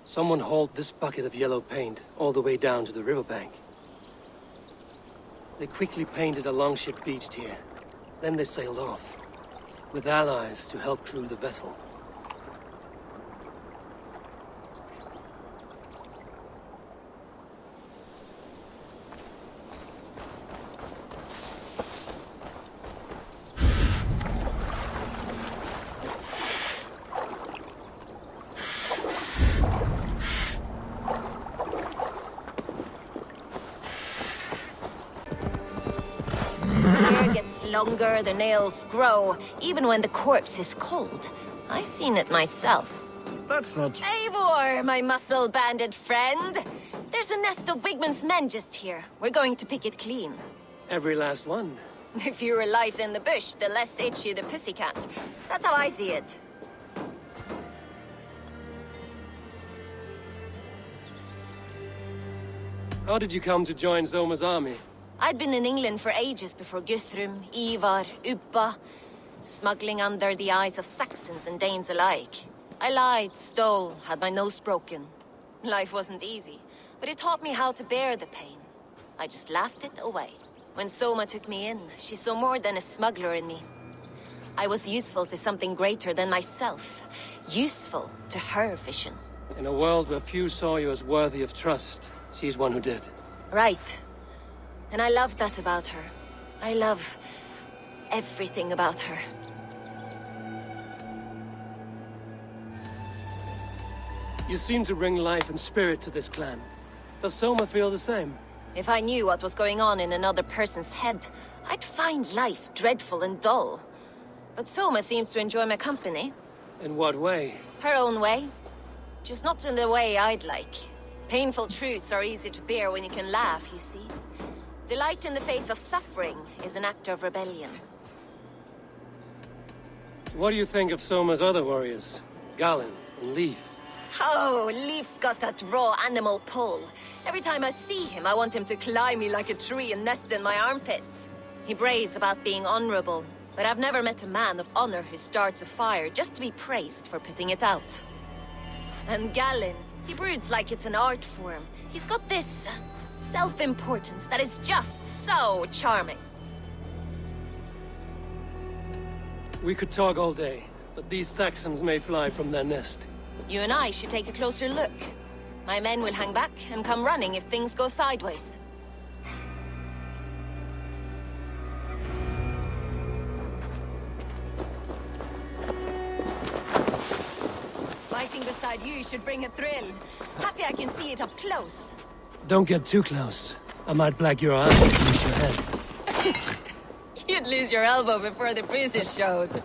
Someone hauled this bucket of yellow paint all the way down to the riverbank. They quickly painted a longship beached here. Then they sailed off, with allies to help crew the vessel. Longer, the nails grow, even when the corpse is cold. I've seen it myself. That's not... Eivor, my muscle-banded friend! There's a nest of Wigman's men just here. We're going to pick it clean. Every last one. The fewer lice in the bush, the less itchy the pussycat. That's how I see it. How did you come to join Zoma's army? I'd been in England for ages before Guthrum, Ivar, Ubba, smuggling under the eyes of Saxons and Danes alike. I lied, stole, had my nose broken. Life wasn't easy, but it taught me how to bear the pain. I just laughed it away. When Soma took me in, she saw more than a smuggler in me. I was useful to something greater than myself. Useful to her vision. In a world where few saw you as worthy of trust, she's one who did. Right. And I love that about her. I love everything about her. You seem to bring life and spirit to this clan. Does Soma feel the same? If I knew what was going on in another person's head, I'd find life dreadful and dull. But Soma seems to enjoy my company. In what way? Her own way. Just not in the way I'd like. Painful truths are easy to bear when you can laugh, you see. Delight in the face of suffering is an act of rebellion. What do you think of Soma's other warriors? Galen and Leif? Oh, Leif's got that raw animal pull. Every time I see him, I want him to climb me like a tree and nest in my armpits. He brays about being honorable, but I've never met a man of honor who starts a fire just to be praised for putting it out. And Galen, he broods like it's an art form. He's got this self-importance that is just so charming. We could talk all day, but these Saxons may fly from their nest. You and I should take a closer look. My men will hang back and come running if things go sideways. inside you should bring a thrill. Happy I can see it up close. Don't get too close. I might black your eye and lose your head. You'd lose your elbow before the bruises showed.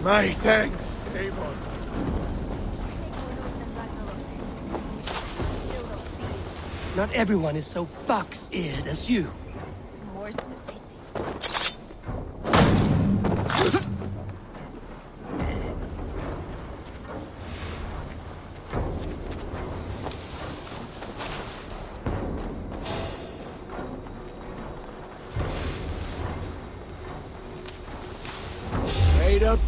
My thanks, Eivor. Not everyone is so fox-eared as you. More's the pity. Straight up.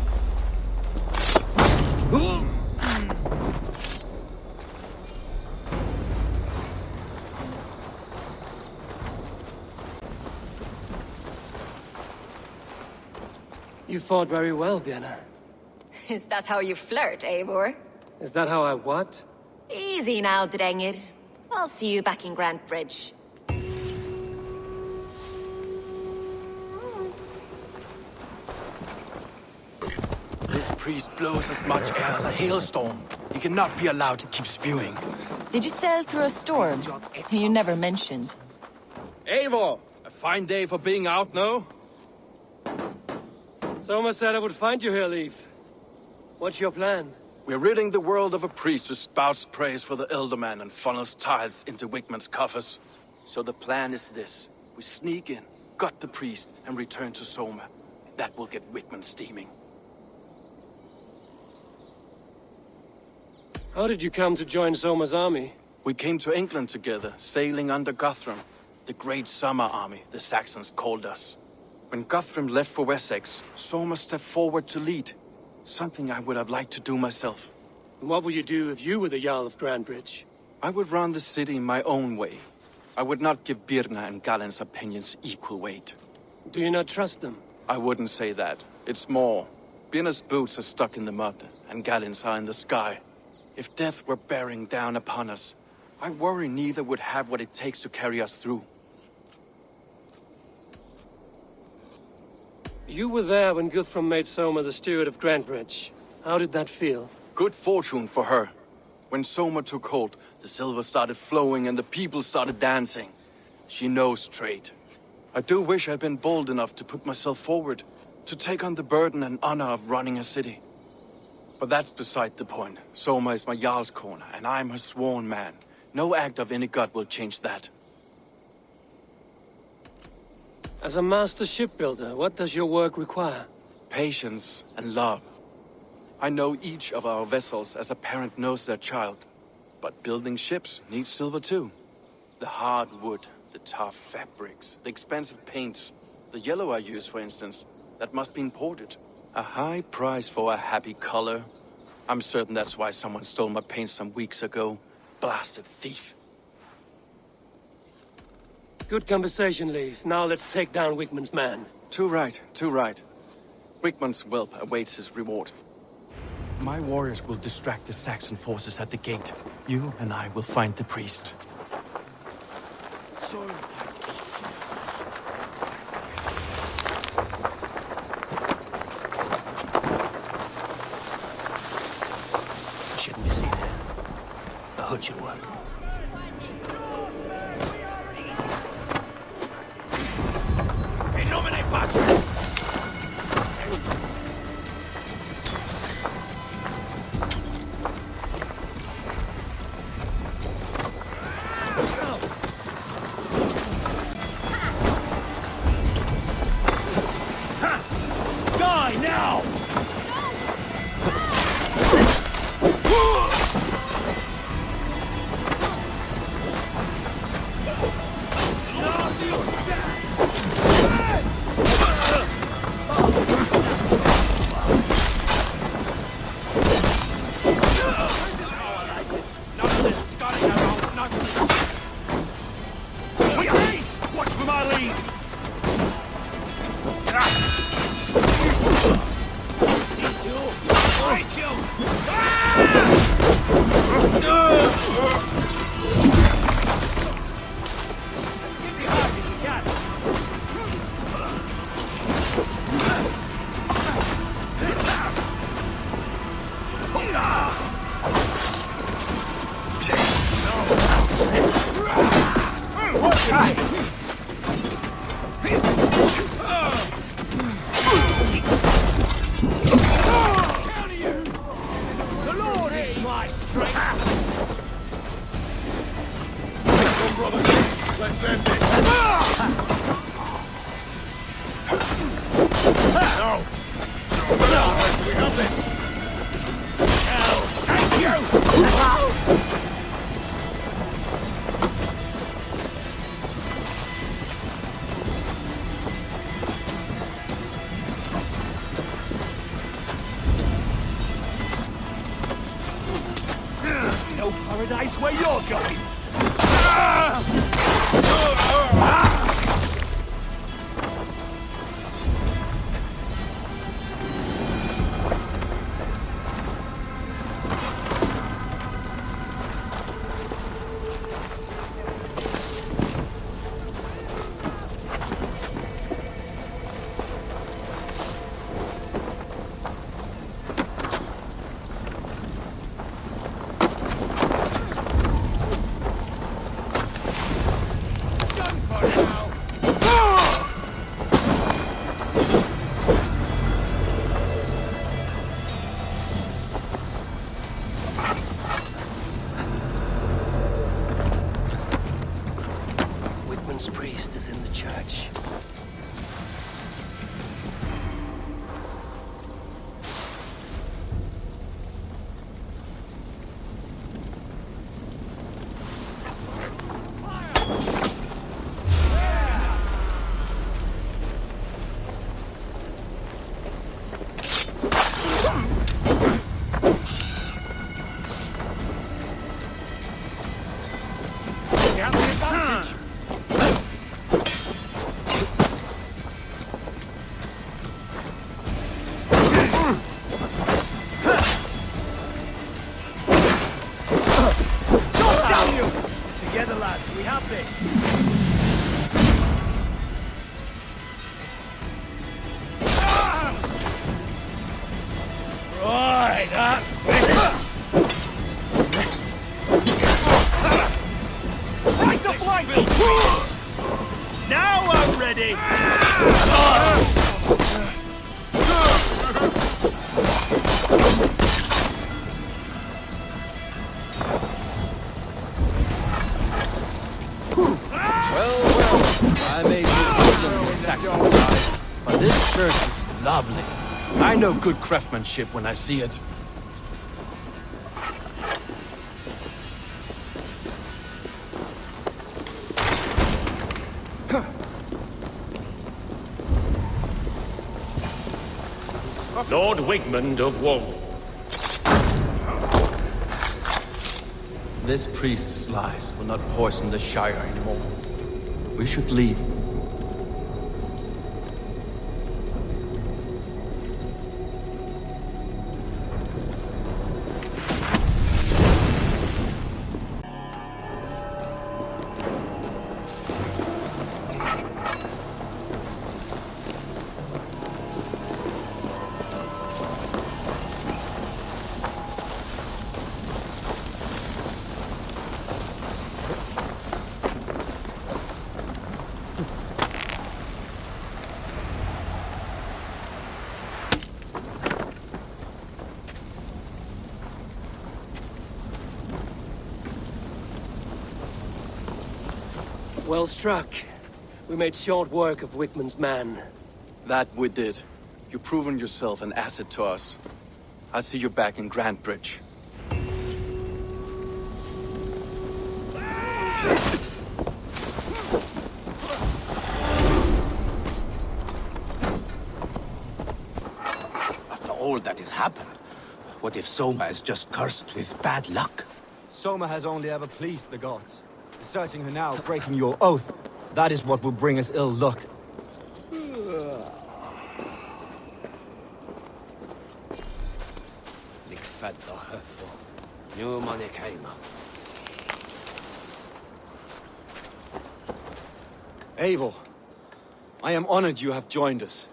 You fought very well, Björn. Is that how you flirt, Eivor? Is that how I what? Easy now, Drenger. I'll see you back in Grand Bridge. This priest blows as much air as a hailstorm. He cannot be allowed to keep spewing. Did you sail through a storm? You never mentioned. Eivor, a Fine day for being out, no? Soma said I would find you here, Leif. What's your plan? We're ridding the world of a priest who spouts praise for the Elderman and funnels tithes into Wigman's coffers. So the plan is this. We sneak in, gut the priest, and return to Soma. That will get Wigman steaming. How did you come to join Soma's army? We came to England together, sailing under Guthrum. The Great Summer Army, the Saxons called us. When Guthrum left for Wessex, Soma stepped forward to lead. Something I would have liked to do myself. And what would you do if you were the Jarl of Grandbridge? I would run the city my own way. I would not give Birna and Galen's opinions equal weight. Do you not trust them? I wouldn't say that. It's more. Birna's boots are stuck in the mud, and Galen's are in the sky. If death were bearing down upon us, I worry neither would have what it takes to carry us through. You were there when Guthrum made Soma the steward of Grandbridge. How did that feel? Good fortune for her. When Soma took hold, the silver started flowing and the people started dancing. She knows trade. I do wish I'd been bold enough to put myself forward, to take on the burden and honor of running a city. But that's beside the point. Soma is my Jarl's corner, and I'm her sworn man. No act of any god will change that. As a master shipbuilder, what does your work require? Patience and love. I know each of our vessels as a parent knows their child. But building ships needs silver too. The hard wood, the tough fabrics, the expensive paints. The yellow I use, for instance, that must be imported. A high price for a happy color. I'm certain that's why someone stole my paint some weeks ago. Blasted thief. Good conversation, Leif. Now let's take down Wigman's man. Too right, too right. Wigman's whelp awaits his reward. My warriors will distract the Saxon forces at the gate. You and I will find the priest. Shouldn't be seen here. A hood should work. No paradise where you're going! Gun for it! this! Right, that's better! Light up light! Now I'm ready! I may be Muslim in Saxon size, but this church is lovely. I know good craftsmanship when I see it. Lord Wigmund of Wool. This priest's lies will not poison the Shire anymore. We should leave. Well struck. We made short work of Wickman's man. That we did. You've proven yourself an asset to us. I'll see you back in Grantbridge. After all that has happened, what if Soma is just cursed with bad luck? Soma has only ever pleased the gods. Deserting her now, breaking your oath, that is what will bring us ill luck. Eivor, I am honored you have joined us.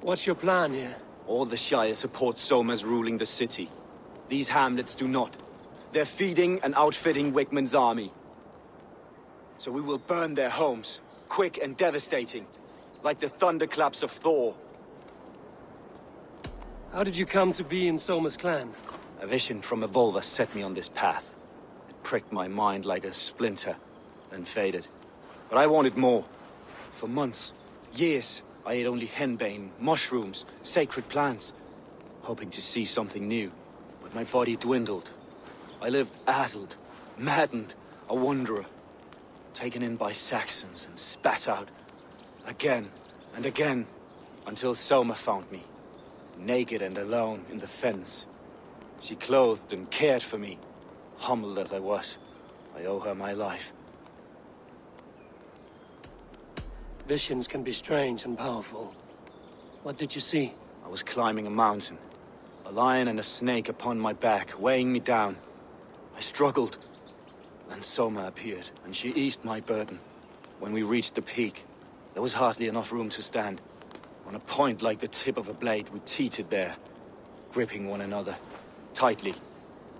What's your plan here? All the Shire support Soma's ruling the city. These hamlets do not. They're feeding and outfitting Wickman's army. So we will burn their homes, quick and devastating, like the thunderclaps of Thor. How did you come to be in Soma's clan? A vision from Evolva set me on this path. It pricked my mind like a splinter, then faded. But I wanted more. For months, years, I ate only henbane, mushrooms, sacred plants, hoping to see something new. But my body dwindled. I lived addled, maddened, a wanderer, taken in by Saxons and spat out, again and again, until Soma found me, naked and alone in the fens. She clothed and cared for me, humbled as I was. I owe her my life. Visions can be strange and powerful. What did you see? I was climbing a mountain, a lion and a snake upon my back, weighing me down. I struggled. Then Soma appeared, and she eased my burden. When we reached the peak, there was hardly enough room to stand. On a point like the tip of a blade, we teetered there, gripping one another, tightly.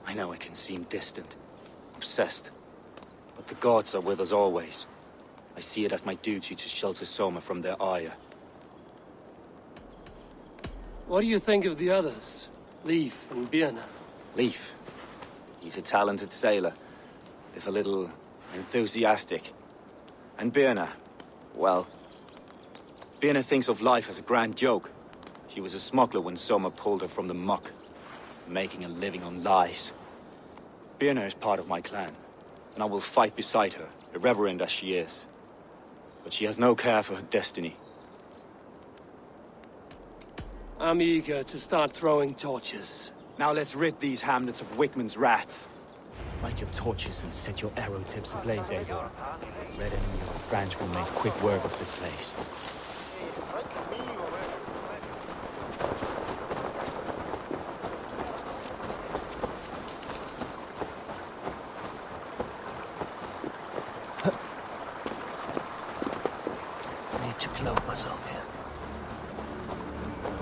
I know I can seem distant, obsessed, but the gods are with us always. I see it as my duty to shelter Soma from their ire. What do you think of the others? Leif and Birna? Leif. He's a talented sailor, if a little enthusiastic. And Birna, well, Birna thinks of life as a grand joke. She was a smuggler when Soma pulled her from the muck, making a living on lies. Birna is part of my clan, and I will fight beside her, irreverent as she is. But she has no care for her destiny. I'm eager to start throwing torches. Now let's rid these hamlets of Wickman's rats. Light your torches and set your arrow tips ablaze, Eivor. Red enemy of the branch will make quick work of this place.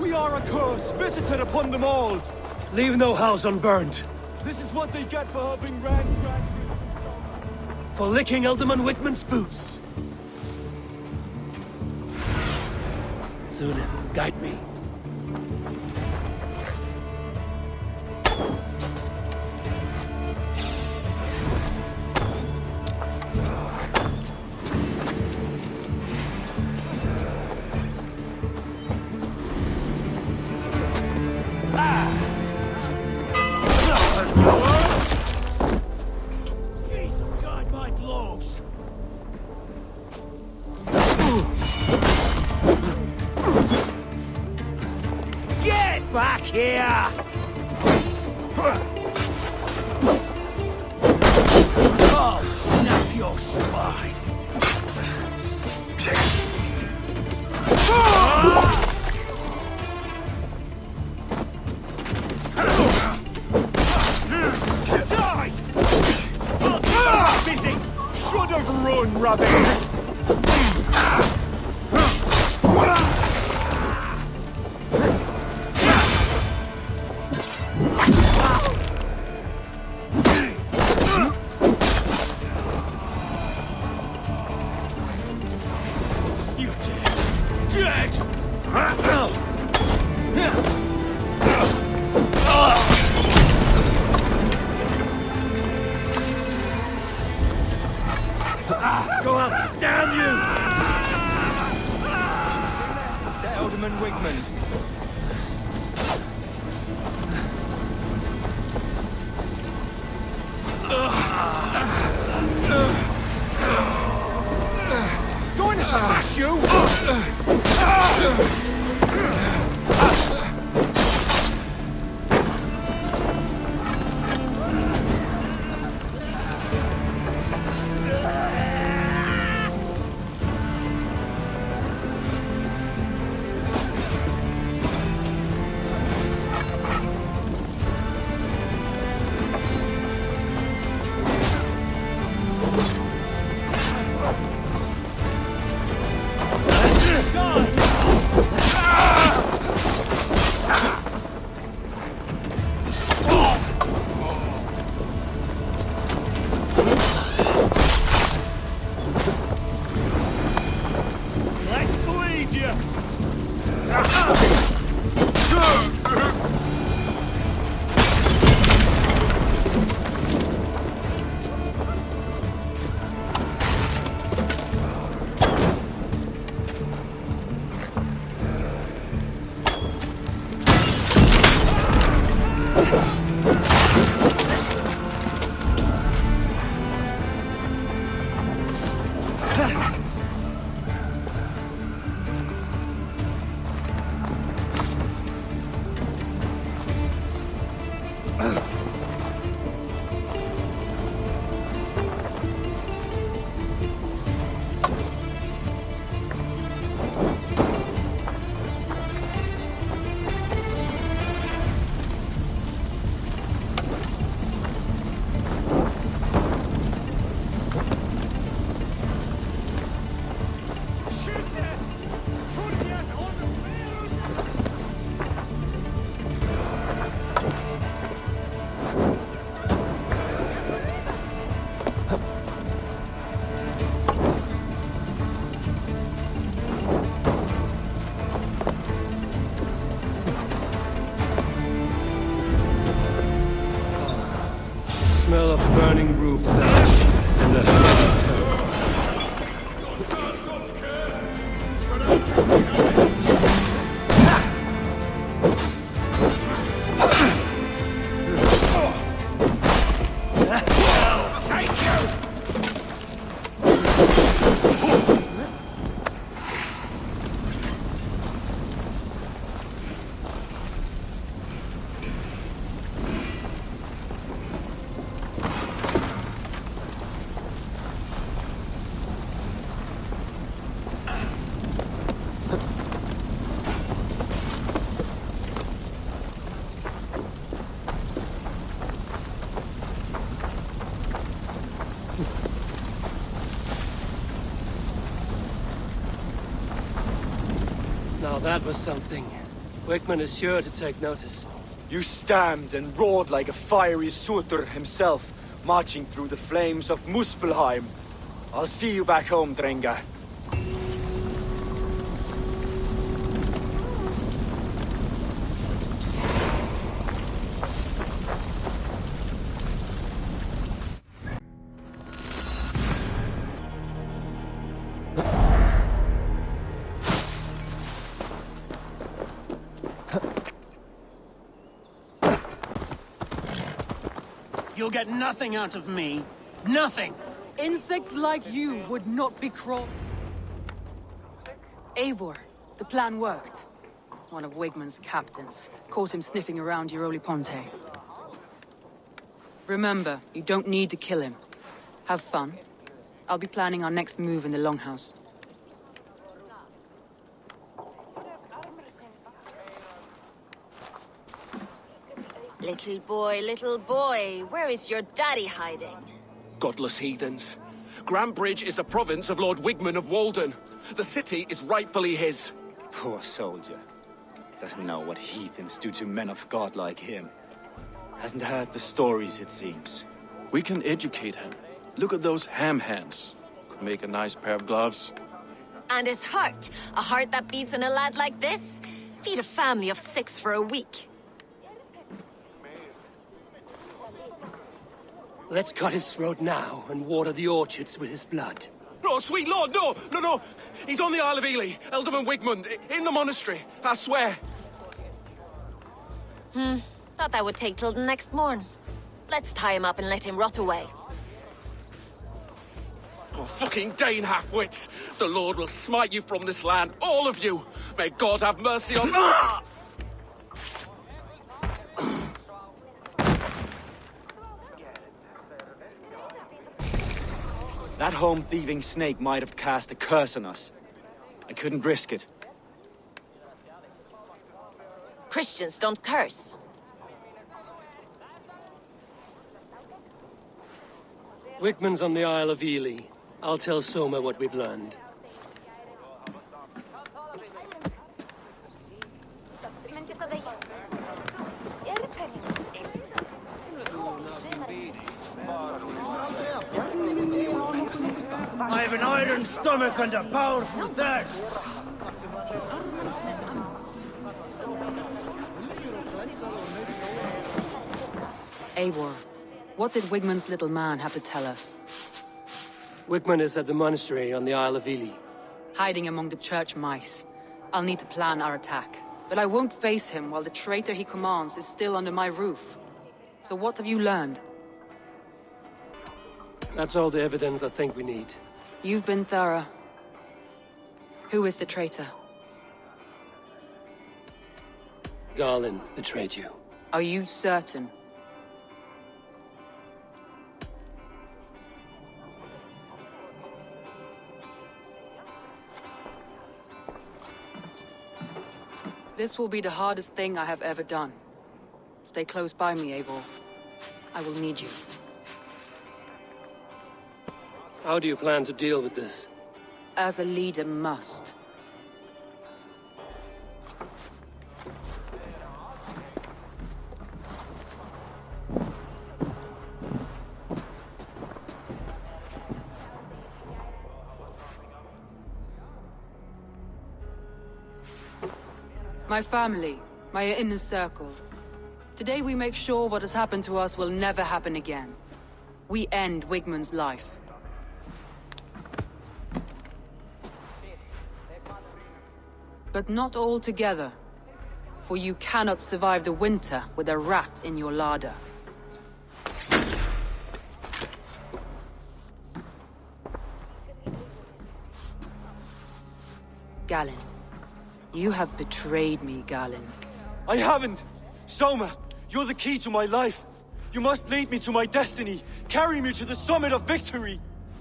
We are a curse, visited upon them all! Leave no house unburned. This is what they get for helping Rag. For licking Alderman Whitman's boots. Sunan, guide me. Back here! I'll snap your spine! Die! Busy! Should have run, rabbit! Go out! Damn you! The Alderman Wigman. Going to smash you! Smell of burning roof thatch and the heavy terrifying. Now that was something. Wickman is sure to take notice. You stamped and roared like a fiery Surtur himself, marching through the flames of Muspelheim. I'll see you back home, Drenga. You'll get nothing out of me. Nothing! Insects like you would not be crawled. Eivor, the plan worked. One of Wigman's captains caught him sniffing around Euroli Ponte. Remember, you don't need to kill him. Have fun. I'll be planning our next move in the Longhouse. Little boy, where is your daddy hiding? Godless heathens. Grambridge is a province of Lord Wigman of Walden. The city is rightfully his. Poor soldier. Doesn't know what heathens do to men of God like him. Hasn't heard the stories, it seems. We can educate him. Look at those ham hands. Could make a nice pair of gloves. And his heart. A heart that beats in a lad like this? Feed a family of 6 for a week. Let's cut his throat now and water the orchards with his blood. No, sweet lord, no! He's on the Isle of Ely, Ealdorman Wigmund, in the monastery, I swear. Thought that would take till the next morn. Let's tie him up and let him rot away. Oh, fucking Dane half-wits! The Lord will smite you from this land, all of you! May God have mercy on... That home-thieving snake might have cast a curse on us. I couldn't risk it. Christians don't curse. Wickman's on the Isle of Ely. I'll tell Soma what we've learned. I have an iron stomach and a powerful thirst. Eivor, what did Wigman's little man have to tell us? Wickman is at the monastery on the Isle of Ely. Hiding among the church mice. I'll need to plan our attack. But I won't face him while the traitor he commands is still under my roof. So what have you learned? That's all the evidence I think we need. You've been thorough. Who is the traitor? Garland betrayed you. Are you certain? This will be the hardest thing I have ever done. Stay close by me, Eivor. I will need you. How do you plan to deal with this? As a leader must. My family, my inner circle. Today we make sure what has happened to us will never happen again. We end Wigman's life. But not all together. For you cannot survive the winter with a rat in your larder. Galen. You have betrayed me, Galen. I haven't! Soma, you're the key to my life. You must lead me to my destiny. Carry me to the summit of victory.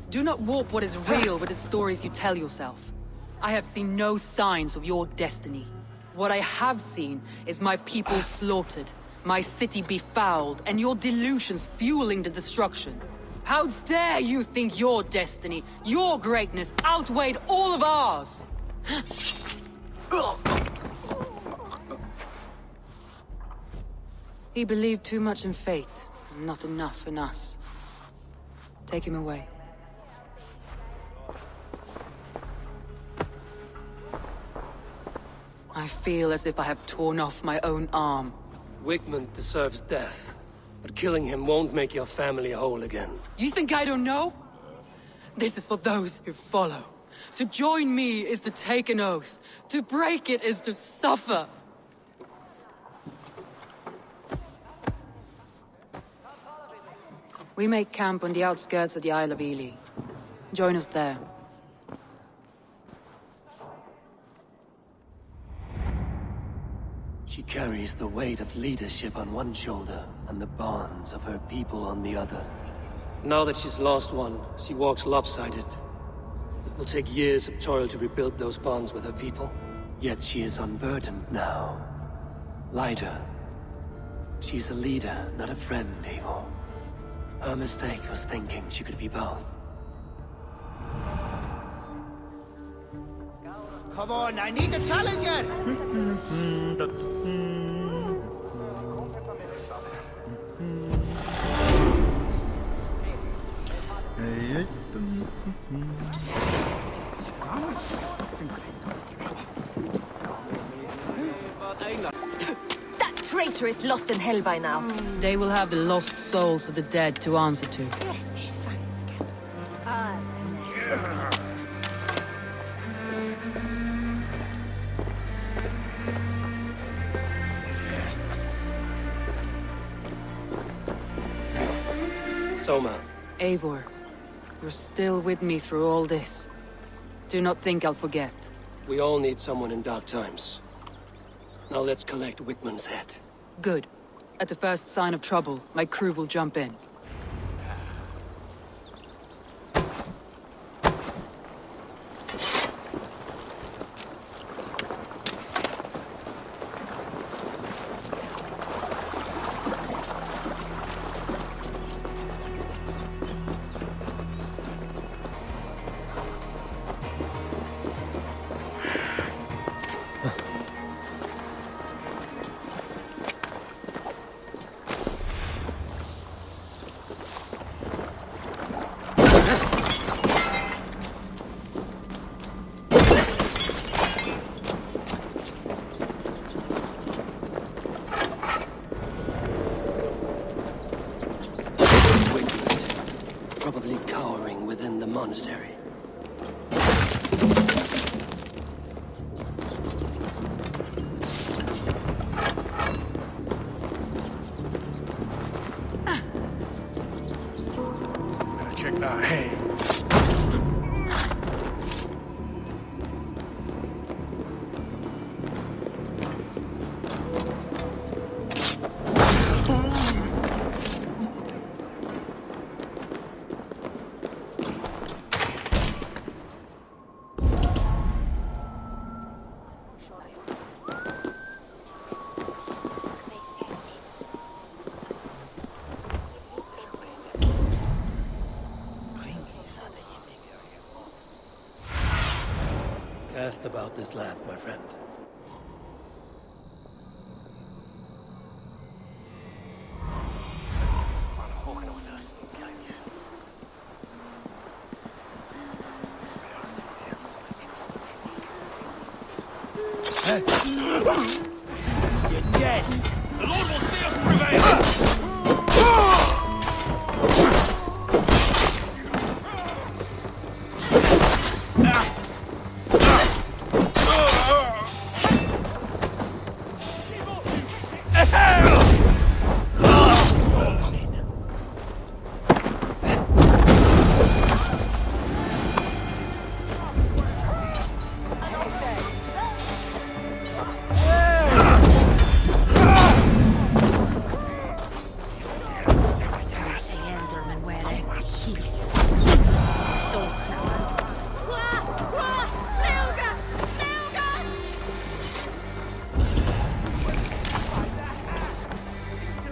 Do not warp what is real with the stories you tell yourself. I have seen no signs of your destiny. What I have seen is my people slaughtered, my city befouled, and your delusions fueling the destruction. How dare you think your destiny, your greatness, outweighed all of ours? He believed too much in fate, and not enough in us. Take him away. I feel as if I have torn off my own arm. Wigmund deserves death, but killing him won't make your family whole again. You think I don't know? This is for those who follow. To join me is to take an oath. To break it is to suffer. We make camp on the outskirts of the Isle of Ely. Join us there. She carries the weight of leadership on one shoulder and the bonds of her people on the other. Now that she's lost one, she walks lopsided. It will take years of toil to rebuild those bonds with her people. Yet she is unburdened now. Lighter. She's a leader, not a friend, Eivor. Her mistake was thinking she could be both. Come on, I need a challenger! That traitor is lost in hell by now. They will have the lost souls of the dead to answer to. Soma. Eivor, you're still with me through all this. Do not think I'll forget. We all need someone in dark times. Now let's collect Wigmund's head. Good. At the first sign of trouble, my crew will jump in. Probably cowering within the monastery. Better check that hay. Cast about this land, my friend. You're dead! The Lord will see us prevail!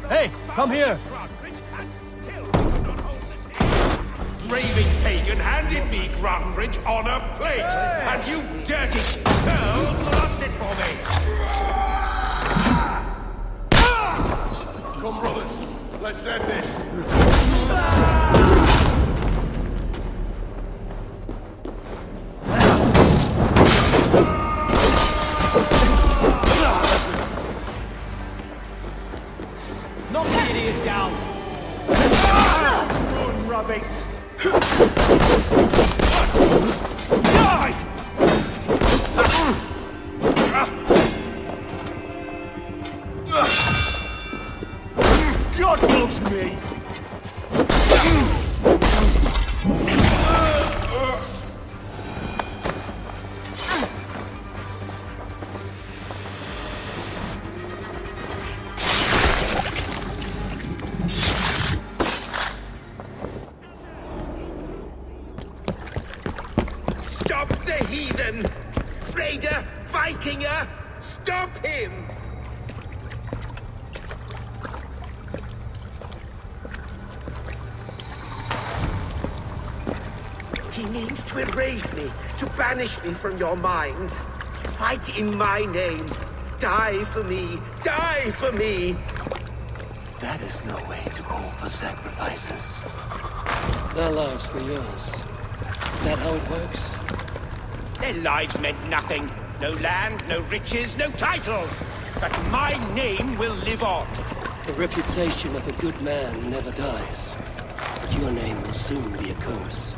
Hey, come here! Raving pagan handed me Grunbridge on a plate, and you dirty girls lost it for me! Let's end this! Knock the idiot down! Run, rabbit! Die! God loves me! Stop the heathen! Raider! Vikinger! Stop him! He means to erase me, to banish me from your minds. Fight in my name. Die for me. Die for me. That is no way to call for sacrifices. Their lives for yours. Is that how it works? Their lives meant nothing. No land, no riches, no titles. But my name will live on. The reputation of a good man never dies. But your name will soon be a curse.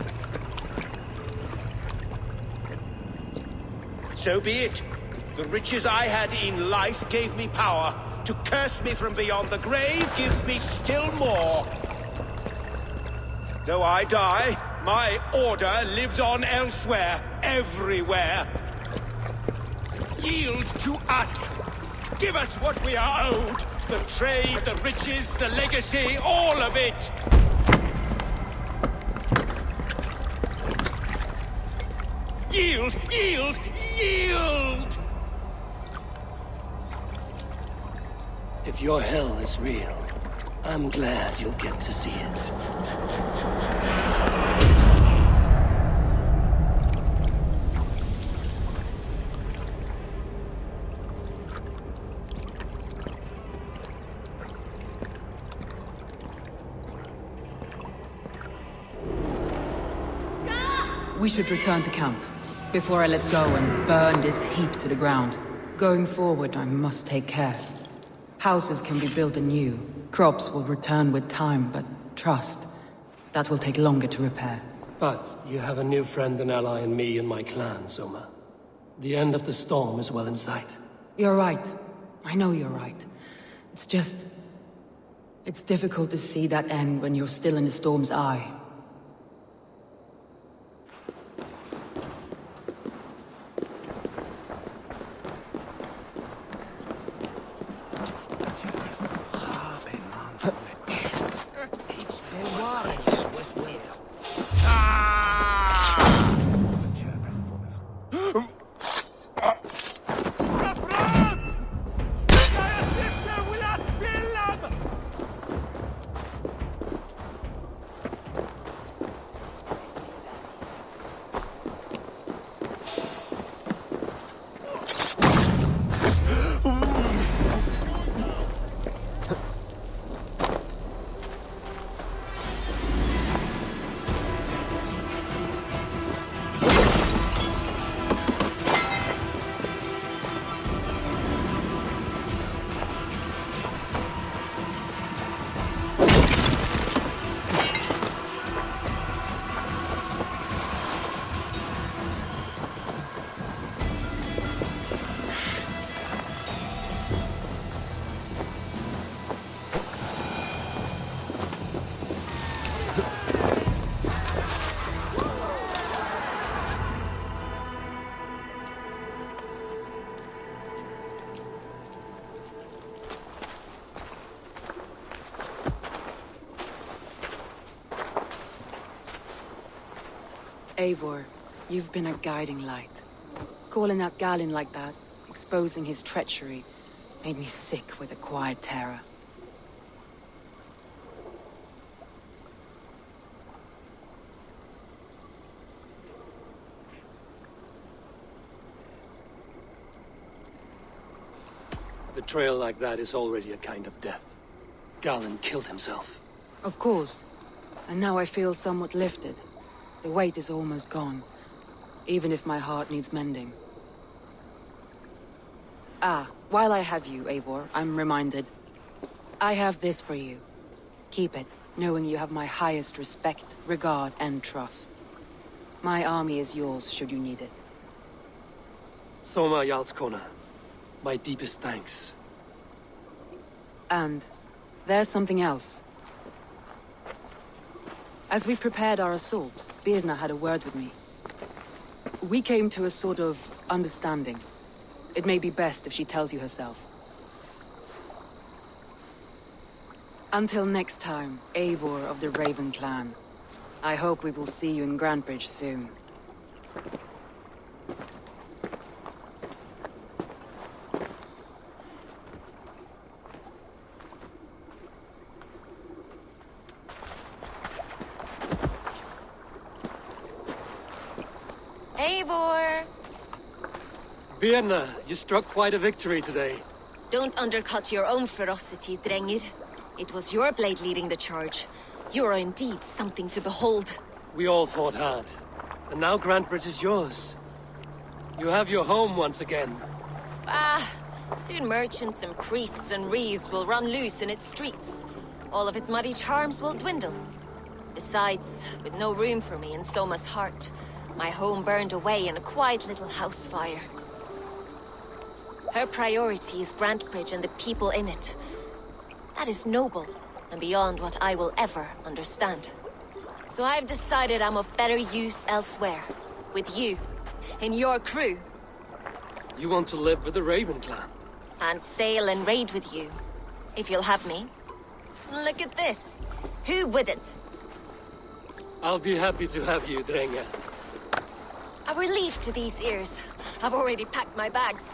So be it. The riches I had in life gave me power. To curse me from beyond the grave gives me still more. Though I die, my order lives on elsewhere, everywhere. Yield to us. Give us what we are owed. The trade, the riches, the legacy, all of it. Yield! Yield! Yield! If your hell is real, I'm glad you'll get to see it. We should return to camp, before I let go and burn this heap to the ground. Going forward, I must take care. Houses can be built anew. Crops will return with time, but trust, that will take longer to repair. But you have a new friend and ally in me and my clan, Soma. The end of the storm is well in sight. You're right. I know you're right. It's just... it's difficult to see that end when you're still in the storm's eye. Eivor, you've been a guiding light. Calling out Galin like that, exposing his treachery, made me sick with a quiet terror. Betrayal like that is already a kind of death. Galen killed himself. Of course. And now I feel somewhat lifted. The weight is almost gone. Even if my heart needs mending. Ah, while I have you, Eivor, I'm reminded. I have this for you. Keep it, knowing you have my highest respect, regard, and trust. My army is yours, should you need it. Soma Jarlskona. My deepest thanks. And there's something else. As we prepared our assault, Birna had a word with me. We came to a sort of understanding. It may be best if she tells you herself. Until next time, Eivor of the Raven Clan. I hope we will see you in Grantebridge soon. Eivor! Birna, you struck quite a victory today. Don't undercut your own ferocity, Drengir. It was your blade leading the charge. You are indeed something to behold. We all fought hard. And now Grantebridge is yours. You have your home once again. Soon merchants and priests and reeves will run loose in its streets. All of its muddy charms will dwindle. Besides, with no room for me in Soma's heart, my home burned away in a quiet little house fire. Her priority is Grantebridge and the people in it. That is noble, and beyond what I will ever understand. So I've decided I'm of better use elsewhere. With you, in your crew. You want to live with the Raven Clan? And sail and raid with you, if you'll have me. Look at this. Who wouldn't? I'll be happy to have you, Drenge. A relief to these ears. I've already packed my bags.